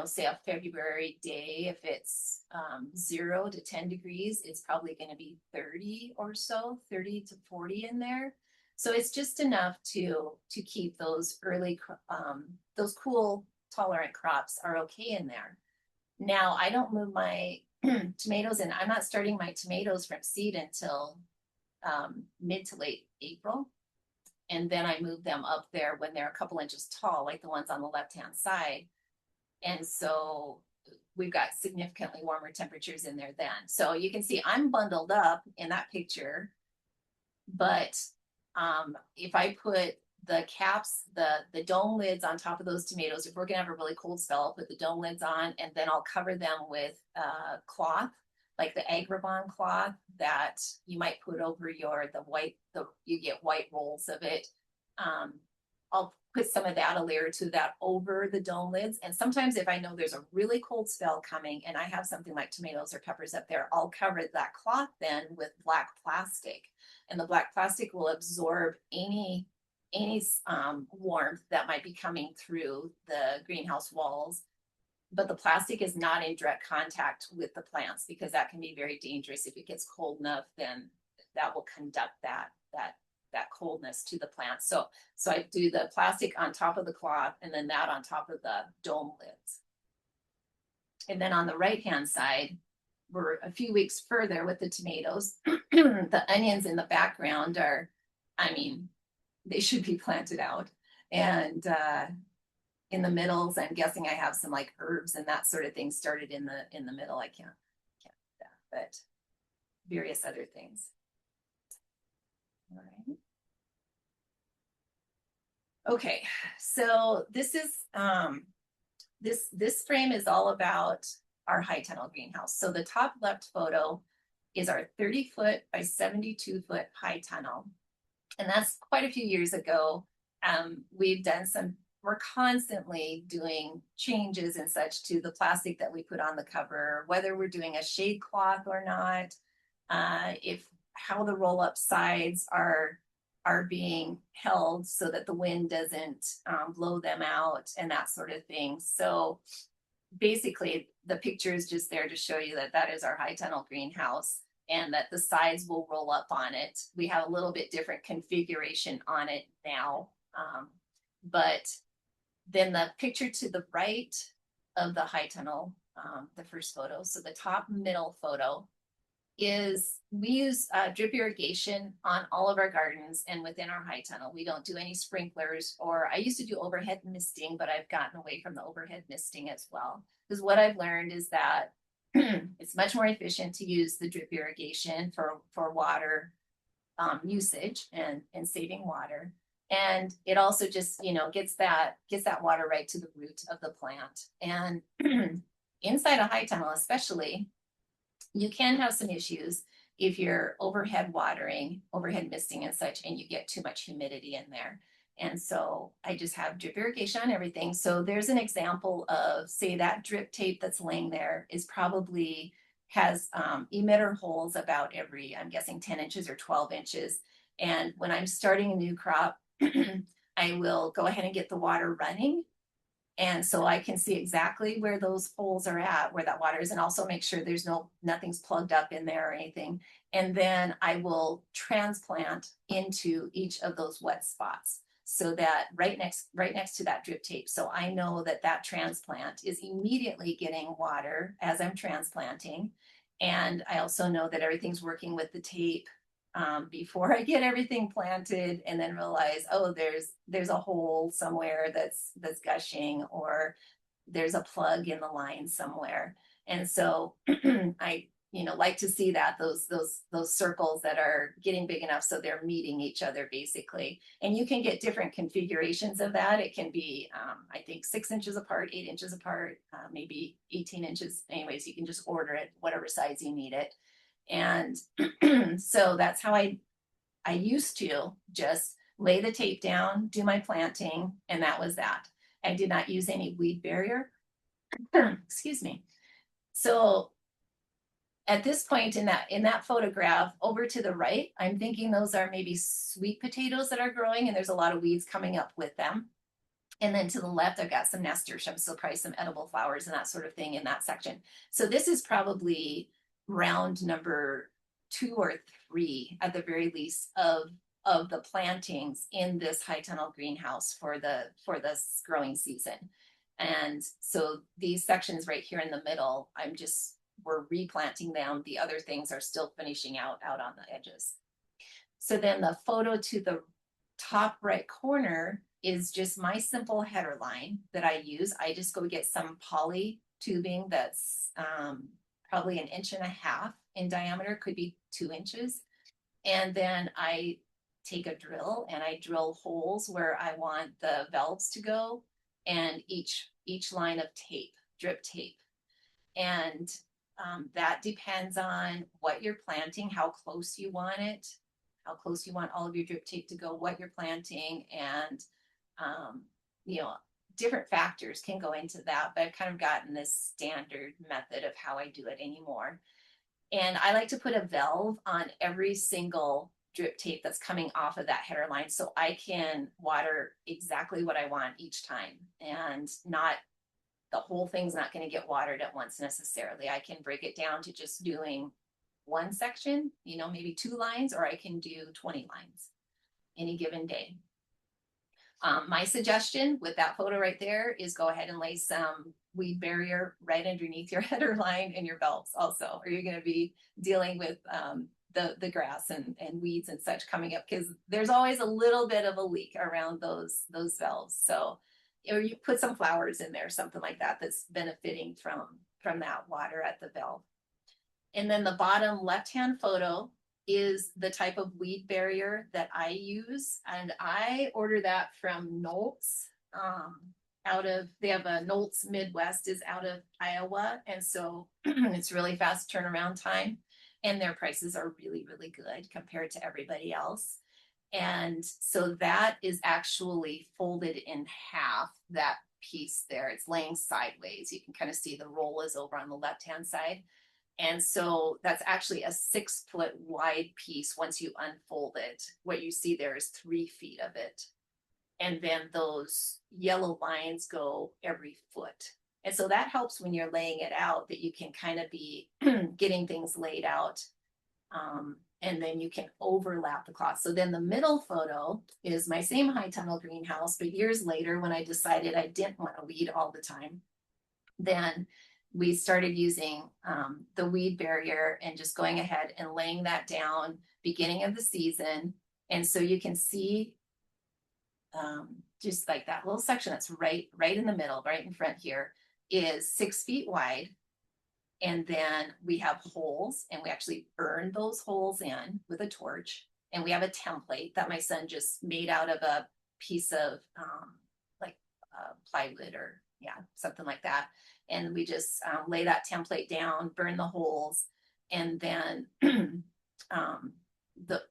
say a February day, if it's 0 to 10 degrees, it's probably going to be 30 or so, 30 to 40 in there. So it's just enough to keep those early, those cool tolerant crops are okay in there. Now I don't move my tomatoes in. I'm not starting my tomatoes from seed until mid to late April. And then I move them up there when they're a couple inches tall, like the ones on the left-hand side. And so we've got significantly warmer temperatures in there then. So you can see I'm bundled up in that picture, but If I put the caps, the dome lids on top of those tomatoes, if we're gonna have a really cold spell, I'll put the dome lids on and then I'll cover them with cloth, like the Agrabah cloth that you might put over you get white rolls of it. I'll put some of that, a layer or two of that over the dome lids. And sometimes if I know there's a really cold spell coming and I have something like tomatoes or peppers up there, I'll cover that cloth then with black plastic. And the black plastic will absorb any warmth that might be coming through the greenhouse walls. But the plastic is not in direct contact with the plants because that can be very dangerous. If it gets cold enough, then that will conduct that coldness to the plant. So I do the plastic on top of the cloth and then that on top of the dome lids. And then on the right-hand side, we're a few weeks further with the tomatoes. The onions in the background are, I mean, they should be planted out. And in the middles, I'm guessing I have some like herbs and that sort of thing started in the middle. I can't do that, but various other things. All right. Okay, so this is this frame is all about our high tunnel greenhouse. So the top left photo is our 30-foot by 72-foot high tunnel. And that's quite a few years ago. We're constantly doing changes and such to the plastic that we put on the cover, whether we're doing a shade cloth or not, how the roll-up sides are being held so that the wind doesn't blow them out and that sort of thing. So basically the picture is just there to show you that that is our high tunnel greenhouse and that the sides will roll up on it. We have a little bit different configuration on it now. But then the picture to the right of the high tunnel, the first photo, so the top middle photo, is we use drip irrigation on all of our gardens and within our high tunnel. We don't do any sprinklers, or I used to do overhead misting, but I've gotten away from the overhead misting as well. Because what I've learned is that it's much more efficient to use the drip irrigation for water usage and saving water. And it also just, gets that water right to the root of the plant. And inside a high tunnel, especially, you can have some issues if you're overhead watering, overhead misting and such, and you get too much humidity in there. And so I just have drip irrigation on everything. So there's an example of, say, that drip tape that's laying there has emitter holes about every, I'm guessing 10 inches or 12 inches. And when I'm starting a new crop, I will go ahead and get the water running. And so I can see exactly where those holes are at, where that water is, and also make sure nothing's plugged up in there or anything. And then I will transplant into each of those wet spots so that right next to that drip tape. So I know that transplant is immediately getting water as I'm transplanting. And I also know that everything's working with the tape before I get everything planted, and then realize, oh, there's a hole somewhere that's gushing, or there's a plug in the line somewhere. And so I like to see that those circles that are getting big enough so they're meeting each other basically. And you can get different configurations of that. It can be I think 6 inches apart, 8 inches apart, maybe 18 inches. Anyways, you can just order it whatever size you need it. And so that's how I used to just lay the tape down, do my planting, and that was that. I did not use any weed barrier. Excuse me. So at this point in that photograph over to the right, I'm thinking those are maybe sweet potatoes that are growing, and there's a lot of weeds coming up with them. And then to the left, I've got some nasturtiums, so probably some edible flowers and that sort of thing in that section. So this is probably round number 2 or 3 at the very least of the plantings in this high tunnel greenhouse for this growing season. And so these sections right here in the middle, we're replanting them. The other things are still finishing out on the edges. So then the photo to the top right corner is just my simple header line that I use. I just go get some poly tubing that's probably 1.5 inches in diameter, could be 2 inches. And then I take a drill and I drill holes where I want the valves to go, and each line of tape, drip tape. And that depends on what you're planting, how close you want it, how close you want all of your drip tape to go, what you're planting, and you know, different factors can go into that. But I've kind of gotten this standard method of how I do it anymore. And I like to put a valve on every single drip tape that's coming off of that header line, so I can water exactly what I want each time, and not the whole thing's not going to get watered at once necessarily. I can break it down to just doing one section, you know, maybe 2 lines, or I can do 20 lines any given day. My suggestion with that photo right there is go ahead and lay some weed barrier right underneath your header line and your valves also, or you're going to be dealing with the grass and weeds and such coming up, because there's always a little bit of a leak around those valves. So, or you put some flowers in there, something like that, that's benefiting from that water at the valve. And then the bottom left-hand photo is the type of weed barrier that I use. And I order that from Knowles, they have a Knowles Midwest is out of Iowa. And so it's really fast turnaround time. And their prices are really, really good compared to everybody else. And so that is actually folded in half, that piece there. It's laying sideways. You can kind of see the roll is over on the left-hand side. And so that's actually a 6-foot wide piece. Once you unfold it, what you see there is 3 feet of it. And then those yellow lines go every foot. And so that helps when you're laying it out, that you can kind of be getting things laid out. And then you can overlap the cloth. So then the middle photo is my same high tunnel greenhouse, but years later when I decided I didn't want to weed all the time, then we started using the weed barrier and just going ahead and laying that down beginning of the season. And so you can see just like that little section that's right in the middle, right in front here, is 6 feet wide. And then we have holes, and we actually burn those holes in with a torch. And we have a template that my son just made out of a piece of like plywood, or something like that. And we just lay that template down, burn the holes, and then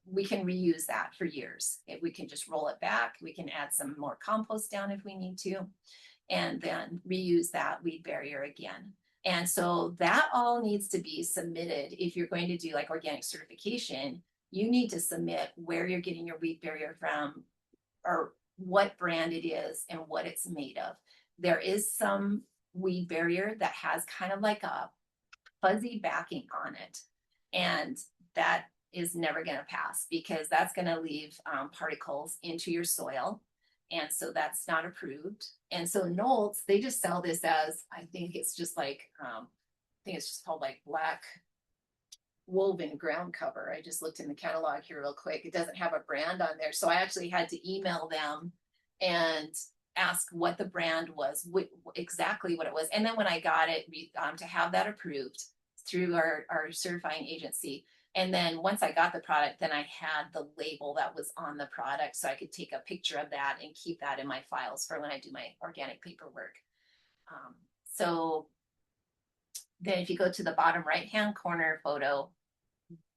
we can reuse that for years. We can just roll it back. We can add some more compost down if we need to, and then reuse that weed barrier again. And so that all needs to be submitted. If you're going to do like organic certification, you need to submit where you're getting your weed barrier from, or what brand it is and what it's made of. There is some weed barrier that has kind of like a fuzzy backing on it, and that is never going to pass, because that's going to leave particles into your soil. And so that's not approved. And so Knowles, they just sell this as, I think it's just like, I think it's just called like black woven ground cover. I just looked in the catalog here real quick. It doesn't have a brand on there. So I actually had to email them and ask what the brand was, exactly what it was. And then when I got it, to have that approved through our certifying agency. And then once I got the product, then I had the label that was on the product, so I could take a picture of that and keep that in my files for when I do my organic paperwork. So then if you go to the bottom right-hand corner photo,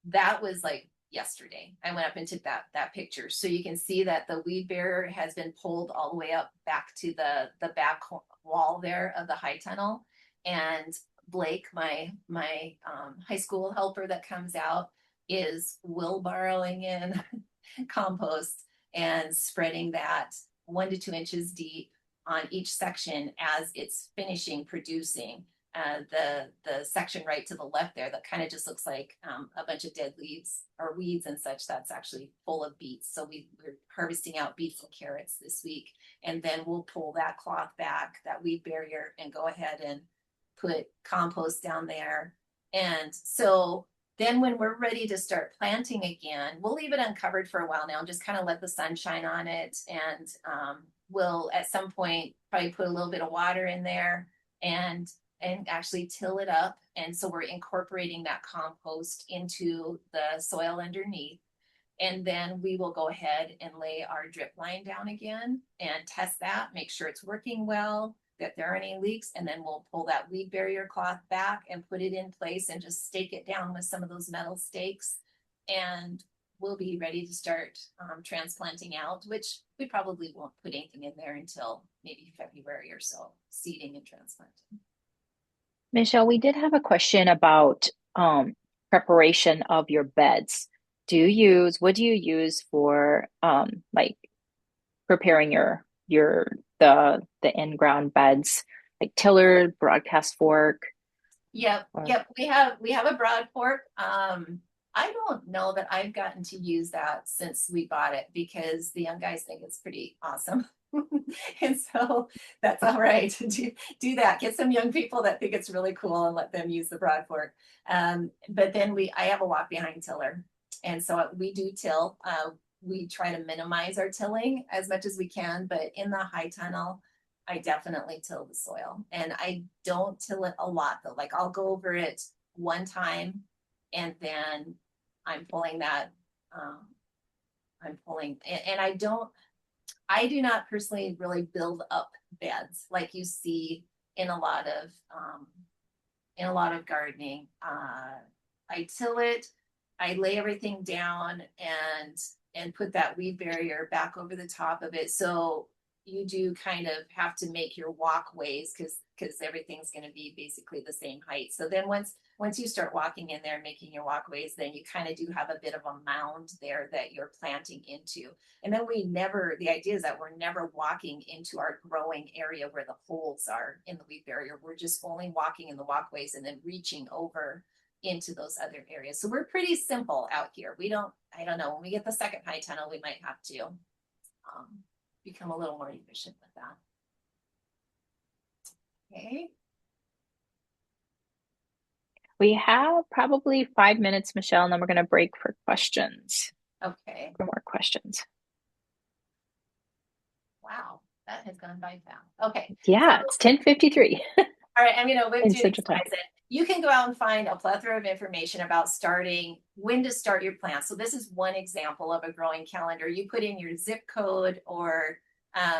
that was like yesterday. I went up and took that picture. So you can see that the weed barrier has been pulled all the way up back to the back wall there of the high tunnel. And Blake, my high school helper that comes out, is wheelbarrowing in compost and spreading that 1 to 2 inches deep on each section as it's finishing producing. The section right to the left there that kind of just looks like a bunch of dead leaves or weeds and such, that's actually full of beets. So we're harvesting out beets and carrots this week, and then we'll pull that cloth back, that weed barrier, and go ahead and put compost down there. And so then when we're ready to start planting again, we'll leave it uncovered for a while now and just kind of let the sun shine on it. And we'll at some point probably put a little bit of water in there and actually till it up. And so we're incorporating that compost into the soil underneath. And then we will go ahead and lay our drip line down again and test that, make sure it's working well, that there aren't any leaks, and then we'll pull that weed barrier cloth back and put it in place and just stake it down with some of those metal stakes. And we'll be ready to start transplanting out, which we probably won't put anything in there until maybe February or so, seeding and transplanting. Michelle, we did have a question about preparation of your beds. What do you use for like preparing the in-ground beds, like tiller, broadcast fork? Yep, Or, yep. We have a broad fork. I don't know that I've gotten to use that since we bought it because the young guys think it's pretty awesome. And so that's all right. Do that. Get some young people that think it's really cool and let them use the broad fork. But then I have a walk behind tiller. And so we do till. We try to minimize our tilling as much as we can, but in the high tunnel, I definitely till the soil. And I don't till it a lot though. Like I'll go over it one time and then I'm pulling that, and I do not personally really build up beds like you see in a lot of gardening. I till it, I lay everything down and put that weed barrier back over the top of it. So you do kind of have to make your walkways because everything's going to be basically the same height. So then once you start walking in there and making your walkways, then you kind of do have a bit of a mound there that you're planting into. And then the idea is that we're never walking into our growing area where the holes are in the weed barrier. We're just only walking in the walkways and then reaching over into those other areas. So we're pretty simple out here. I don't know, when we get the second high tunnel, we might have to become a little more efficient with that. Okay. we have probably 5 minutes, Michelle, and then we're going to break for questions. Okay. For more questions. Wow, that has gone by fast. Okay. Yeah, so, it's 10:53 all right, I'm going to whip in through these Central Time. slides. You can go out and find a plethora of information about when to start your plant. So this is one example of a growing calendar. You put in your zip code or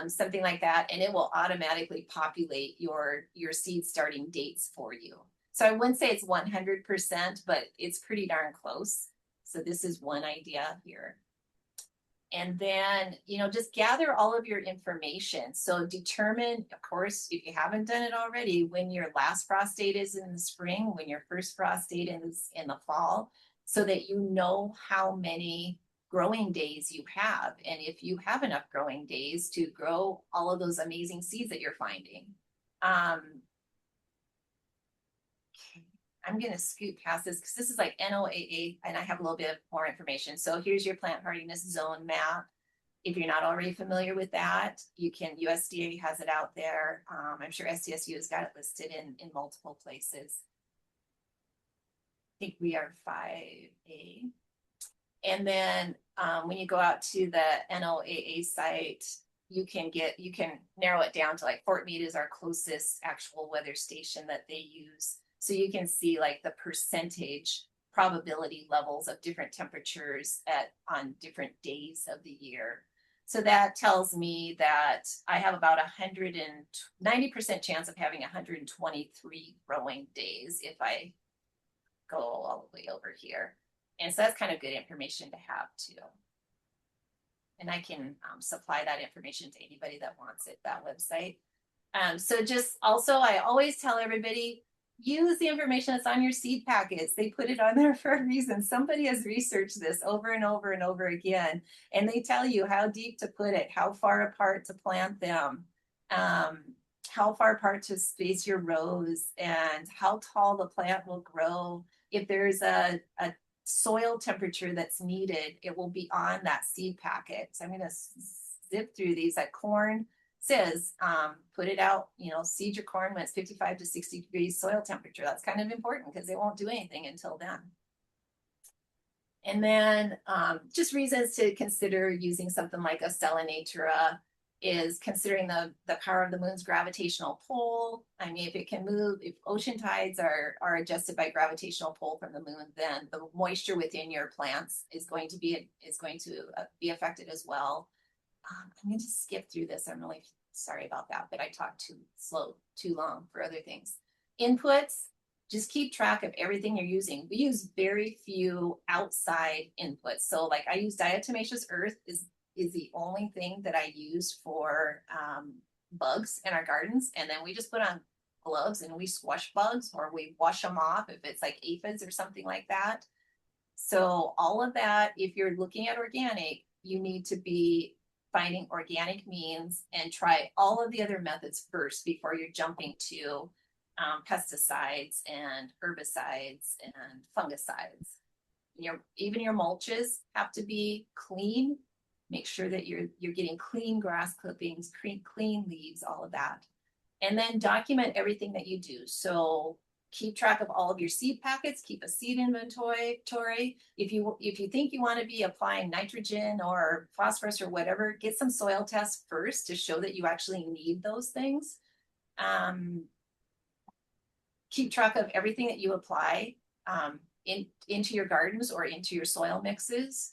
something like that, and it will automatically populate your seed starting dates for you. So I wouldn't say it's 100%, but it's pretty darn close. So this is one idea here. And then, just gather all of your information. So determine, of course, if you haven't done it already, when your last frost date is in the spring, when your first frost date is in the fall, so that you know how many growing days you have. And if you have enough growing days to grow all of those amazing seeds that you're finding. I'm going to scoot past this because this is like NOAA and I have a little bit more information. So here's your plant hardiness zone map. If you're not already familiar with that, USDA has it out there. I'm sure SDSU has got it listed in multiple places. I think we are 5A. And then when you go out to the NOAA site, you can narrow it down to like Fort Meade is our closest actual weather station that they use. So you can see like the percentage probability levels of different temperatures on different days of the year. So that tells me that I have about 190% chance of having 123 growing days if I go all the way over here. And so that's kind of good information to have too. And I can supply that information to anybody that wants it, that website. So just also, I always tell everybody, use the information that's on your seed packets. They put it on there for a reason. Somebody has researched this over and over and over again, and they tell you how deep to put it, how far apart to plant them, how far apart to space your rows, and how tall the plant will grow. If there's a soil temperature that's needed, it will be on that seed packet. So I'm going to zip through these. Like corn says, put it out, seed your corn when it's 55 to 60 degrees soil temperature. That's kind of important because it won't do anything until then. And then just reasons to consider using something like a Selinatura is considering the power of the moon's gravitational pull. I mean, if it can move, if ocean tides are adjusted by gravitational pull from the moon, then the moisture within your plants is going to be affected as well. I'm going to skip through this. I'm really sorry about that, but I talked too long for other things. Inputs, just keep track of everything you're using. We use very few outside inputs. So like I use diatomaceous earth is the only thing that I use for bugs in our gardens. And then we just put on gloves and we squash bugs or we wash them off if it's like aphids or something like that. So all of that, if you're looking at organic, you need to be finding organic means and try all of the other methods first before you're jumping to pesticides and herbicides and fungicides. Even your mulches have to be clean. Make sure that you're getting clean grass clippings, clean leaves, all of that. And then document everything that you do. So keep track of all of your seed packets, keep a seed inventory. If you think you want to be applying nitrogen or phosphorus or whatever, get some soil tests first to show that you actually need those things. Keep track of everything that you apply into your gardens or into your soil mixes.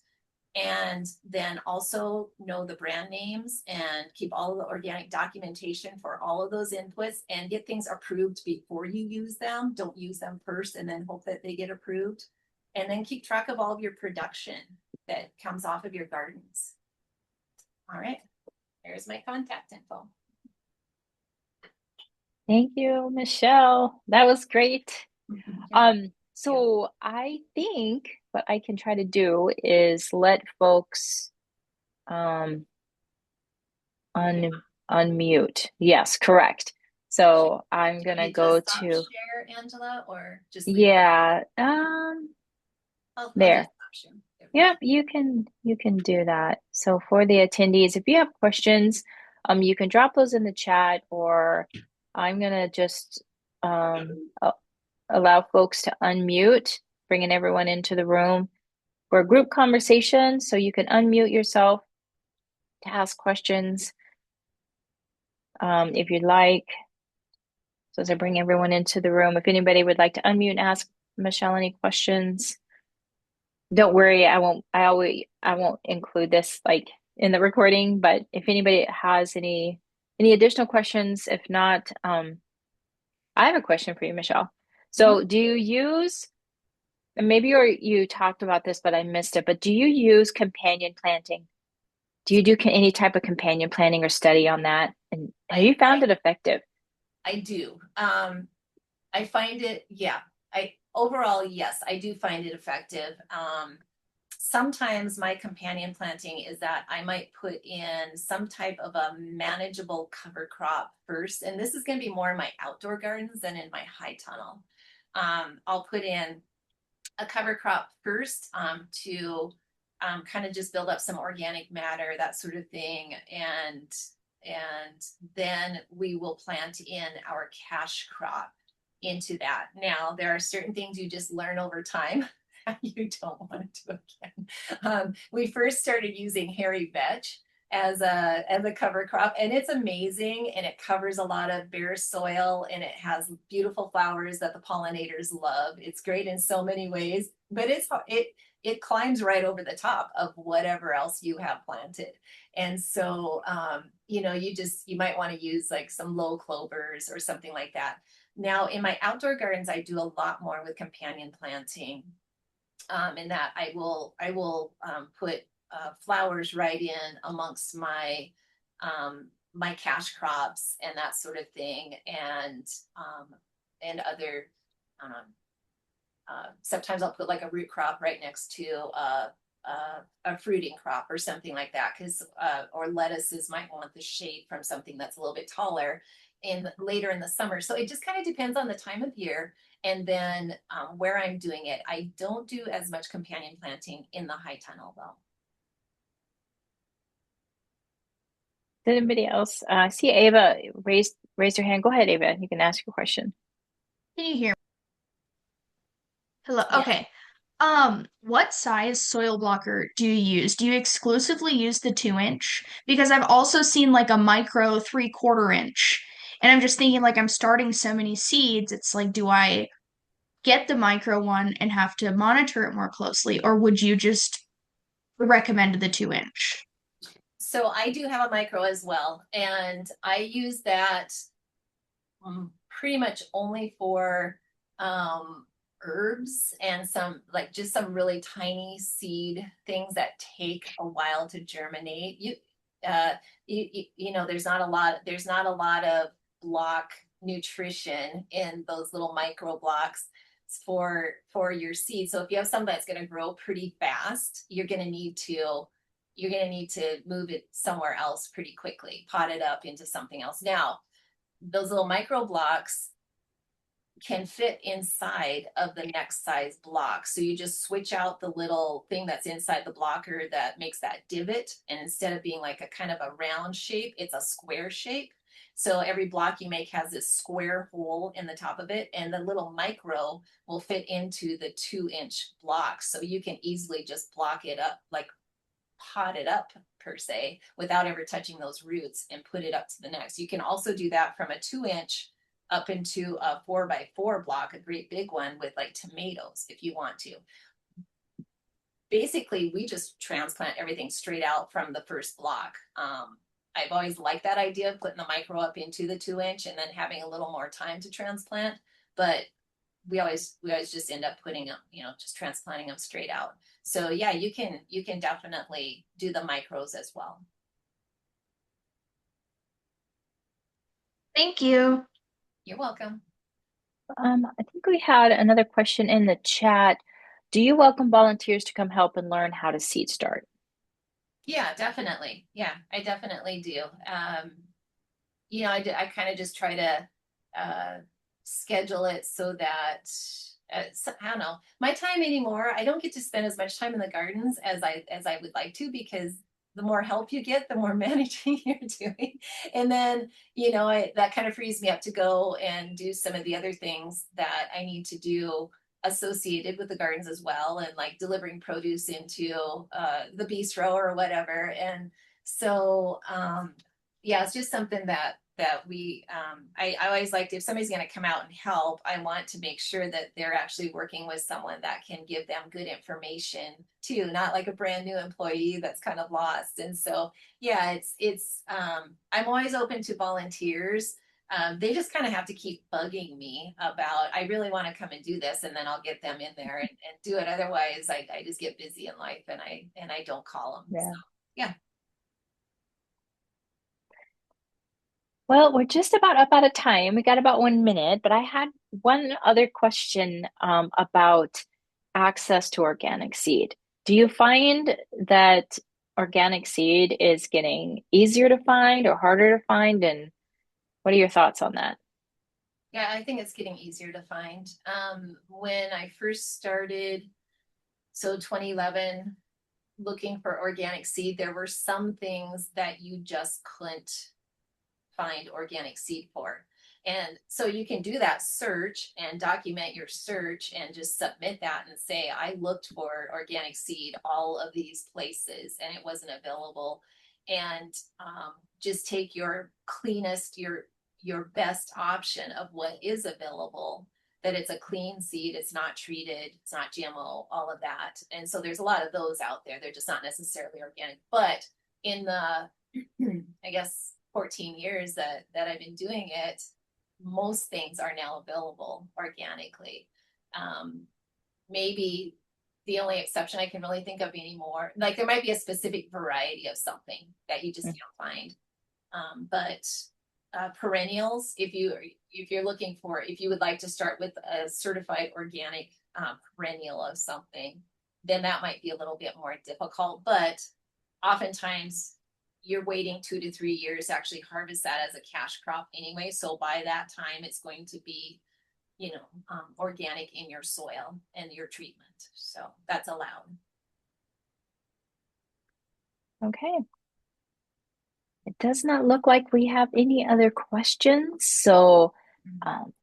And then also know the brand names and keep all of the organic documentation for all of those inputs and get things approved before you use them. Don't use them first and then hope that they get approved. And then keep track of all of your production that comes off of your gardens. All right, there's my contact info. Thank you, Michelle. That was great. So I think what I can try to do is let folks unmute. Yes, correct. So I'm gonna go to share, Angela, or just yeah. There. Share. Yep, you can do that. So for the attendees, if you have questions, you can drop those in the chat, or I'm gonna just allow folks to unmute, bringing everyone into the room for a group conversation. So you can unmute yourself to ask questions if you'd like. So as I bring everyone into the room, if anybody would like to unmute and ask Michelle any questions, don't worry, I won't include this like in the recording, but if anybody has any additional questions, if not, I have a question for you, Michelle. So do you use, and maybe you talked about this, but I missed it, but do you use companion planting? Do you do any type of companion planting or study on that? And have you found it effective? I do. I find it, yeah. Overall, yes, I do find it effective. Sometimes my companion planting is that I might put in some type of a manageable cover crop first. And this is going to be more in my outdoor gardens than in my high tunnel. I'll put in a cover crop first to kind of just build up some organic matter, that sort of thing. And then we will plant in our cash crop into that. Now, there are certain things you just learn over time you don't want to do again. We first started using hairy vetch as a cover crop, and it's amazing, and it covers a lot of bare soil, and it has beautiful flowers that the pollinators love. It's great in so many ways, but it climbs right over the top of whatever else you have planted. And so you might want to use like some low clovers or something like that. Now in my outdoor gardens, I do a lot more with companion planting. In that I will put flowers right in amongst my my cash crops and that sort of thing, and other sometimes I'll put like a root crop right next to a fruiting crop or something like that, because or lettuces might want the shade from something that's a little bit taller later in the summer. So it just kind of depends on the time of year. And then where I'm doing it. I don't do as much companion planting in the high tunnel though. Did anybody else see Ava raise her hand? Go ahead, Ava. You can ask your question. Can you hear me? Hello. Yeah. Okay. What size soil blocker do you use? Do you exclusively use the 2 inch? Because I've also seen like a micro 3/4 inch. And I'm just thinking like I'm starting so many seeds, it's like, do I get the micro one and have to monitor it more closely, or would you just recommend the 2 inch? So I do have a micro as well, and I use that pretty much only for herbs and some like just some really tiny seed things that take a while to germinate. Uh, you know, there's not a lot of block nutrition in those little micro blocks for your seed. So if you have something that's going to grow pretty fast, you're going to need to move it somewhere else pretty quickly, pot it up into something else. Now, those little micro blocks can fit inside of the next size block. So you just switch out the little thing that's inside the blocker that makes that divot. And instead of being like a kind of a round shape, it's a square shape. So every block you make has this square hole in the top of it. And the little micro will fit into the 2 inch block. So you can easily just block it up, like pot it up per se, without ever touching those roots and put it up to the next. You can also do that from a 2 inch up into a 4x4 block, a great big one with like tomatoes if you want to. Basically, we just transplant everything straight out from the first block. I've always liked that idea of putting the micro up into the 2 inch and then having a little more time to transplant. But we always just end up putting them, you know, just transplanting them straight out. So yeah, you can definitely do the micros as well. Thank you. You're welcome. I think we had another question in the chat. Do you welcome volunteers to come help and learn how to seed start? Yeah, definitely. Yeah, I definitely do. You know, I kind of just try to uh, schedule it so that I don't know, my time anymore. I don't get to spend as much time in the gardens as I would like to, because the more help you get, the more managing you're doing. And then, you know, that kind of frees me up to go and do some of the other things that I need to do associated with the gardens as well, and like delivering produce into the bistro or whatever. And so yeah, it's just something that we I always liked, if somebody's going to come out and help, I want to make sure that they're actually working with someone that can give them good information too, not like a brand new employee that's kind of lost. And so yeah, it's I'm always open to volunteers. They just kind of have to keep bugging me about, I really want to come and do this, and then I'll get them in there and do it. Otherwise, I just get busy in life and I don't call them. So Yeah. yeah. Well, we're just about up out of time. We got about 1 minute, but I had one other question about access to organic seed. Do you find that organic seed is getting easier to find or harder to find? And what are your thoughts on that? Yeah, I think it's getting easier to find. When I first started, so 2011, looking for organic seed, there were some things that you just couldn't find organic seed for. And so you can do that search and document your search and just submit that and say, I looked for organic seed all of these places and it wasn't available. And just take your cleanest, your best option of what is available, that it's a clean seed, it's not treated, it's not GMO, all of that. And so there's a lot of those out there. They're just not necessarily organic. But in the, I guess, 14 years that I've been doing it, most things are now available organically. Um, Maybe the only exception I can really think of anymore, like there might be a specific variety of something that you just Mm. can't find. But perennials, if you're looking for, if you would like to start with a certified organic perennial of something, then that might be a little bit more difficult. But oftentimes you're waiting 2 to 3 years to actually harvest that as a cash crop anyway. So by that time, it's going to be, you know, organic in your soil and your treatment. So that's allowed. Okay. It does not look like we have any other questions. So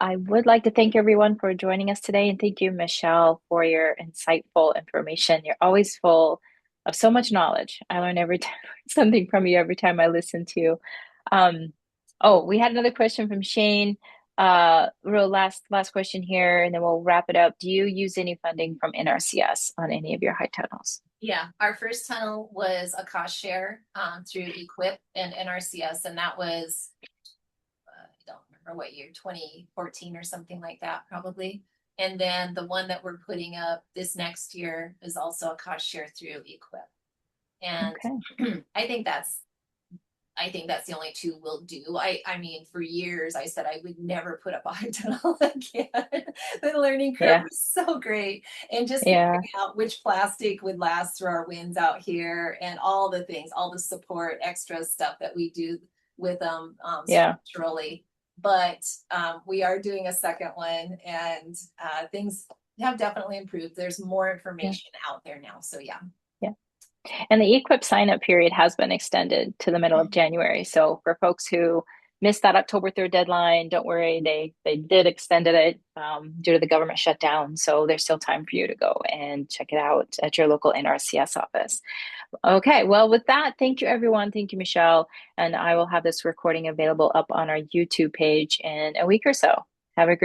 I would like to thank everyone for joining us today, and thank you, Michelle, for your insightful information. You're always full of so much knowledge. I learn every time something from you every time I listen to you. Um, oh, we had another question from Shane. Real last question here, and then we'll wrap it up. Do you use any funding from NRCS on any of your high tunnels? Yeah, our first tunnel was a cost share through Equip and NRCS, and that was I don't remember what year, 2014 or something like that, probably. And then the one that we're putting up this next year is also a cost share through Equip. And Okay. I think that's the only two we'll do. I mean, for years I said I would never put up a high tunnel again. The learning curve Yeah. was so great. And just Yeah. figuring out which plastic would last through our winds out here and all the things, all the support, extra stuff that we do with them Yeah. structurally. But we are doing a second one, and things have definitely improved. There's more Yeah. information out there now. So yeah. Yeah. And the eQuip sign up period has been extended to the middle of January. So for folks who missed that October 3rd deadline, don't worry, they did extend it due to the government shutdown. So there's still time for you to go and check it out at your local NRCS office. Okay, well, with that, thank you, everyone. Thank you, Michelle. And I will have this recording available up on our YouTube page in a week or so. Have a great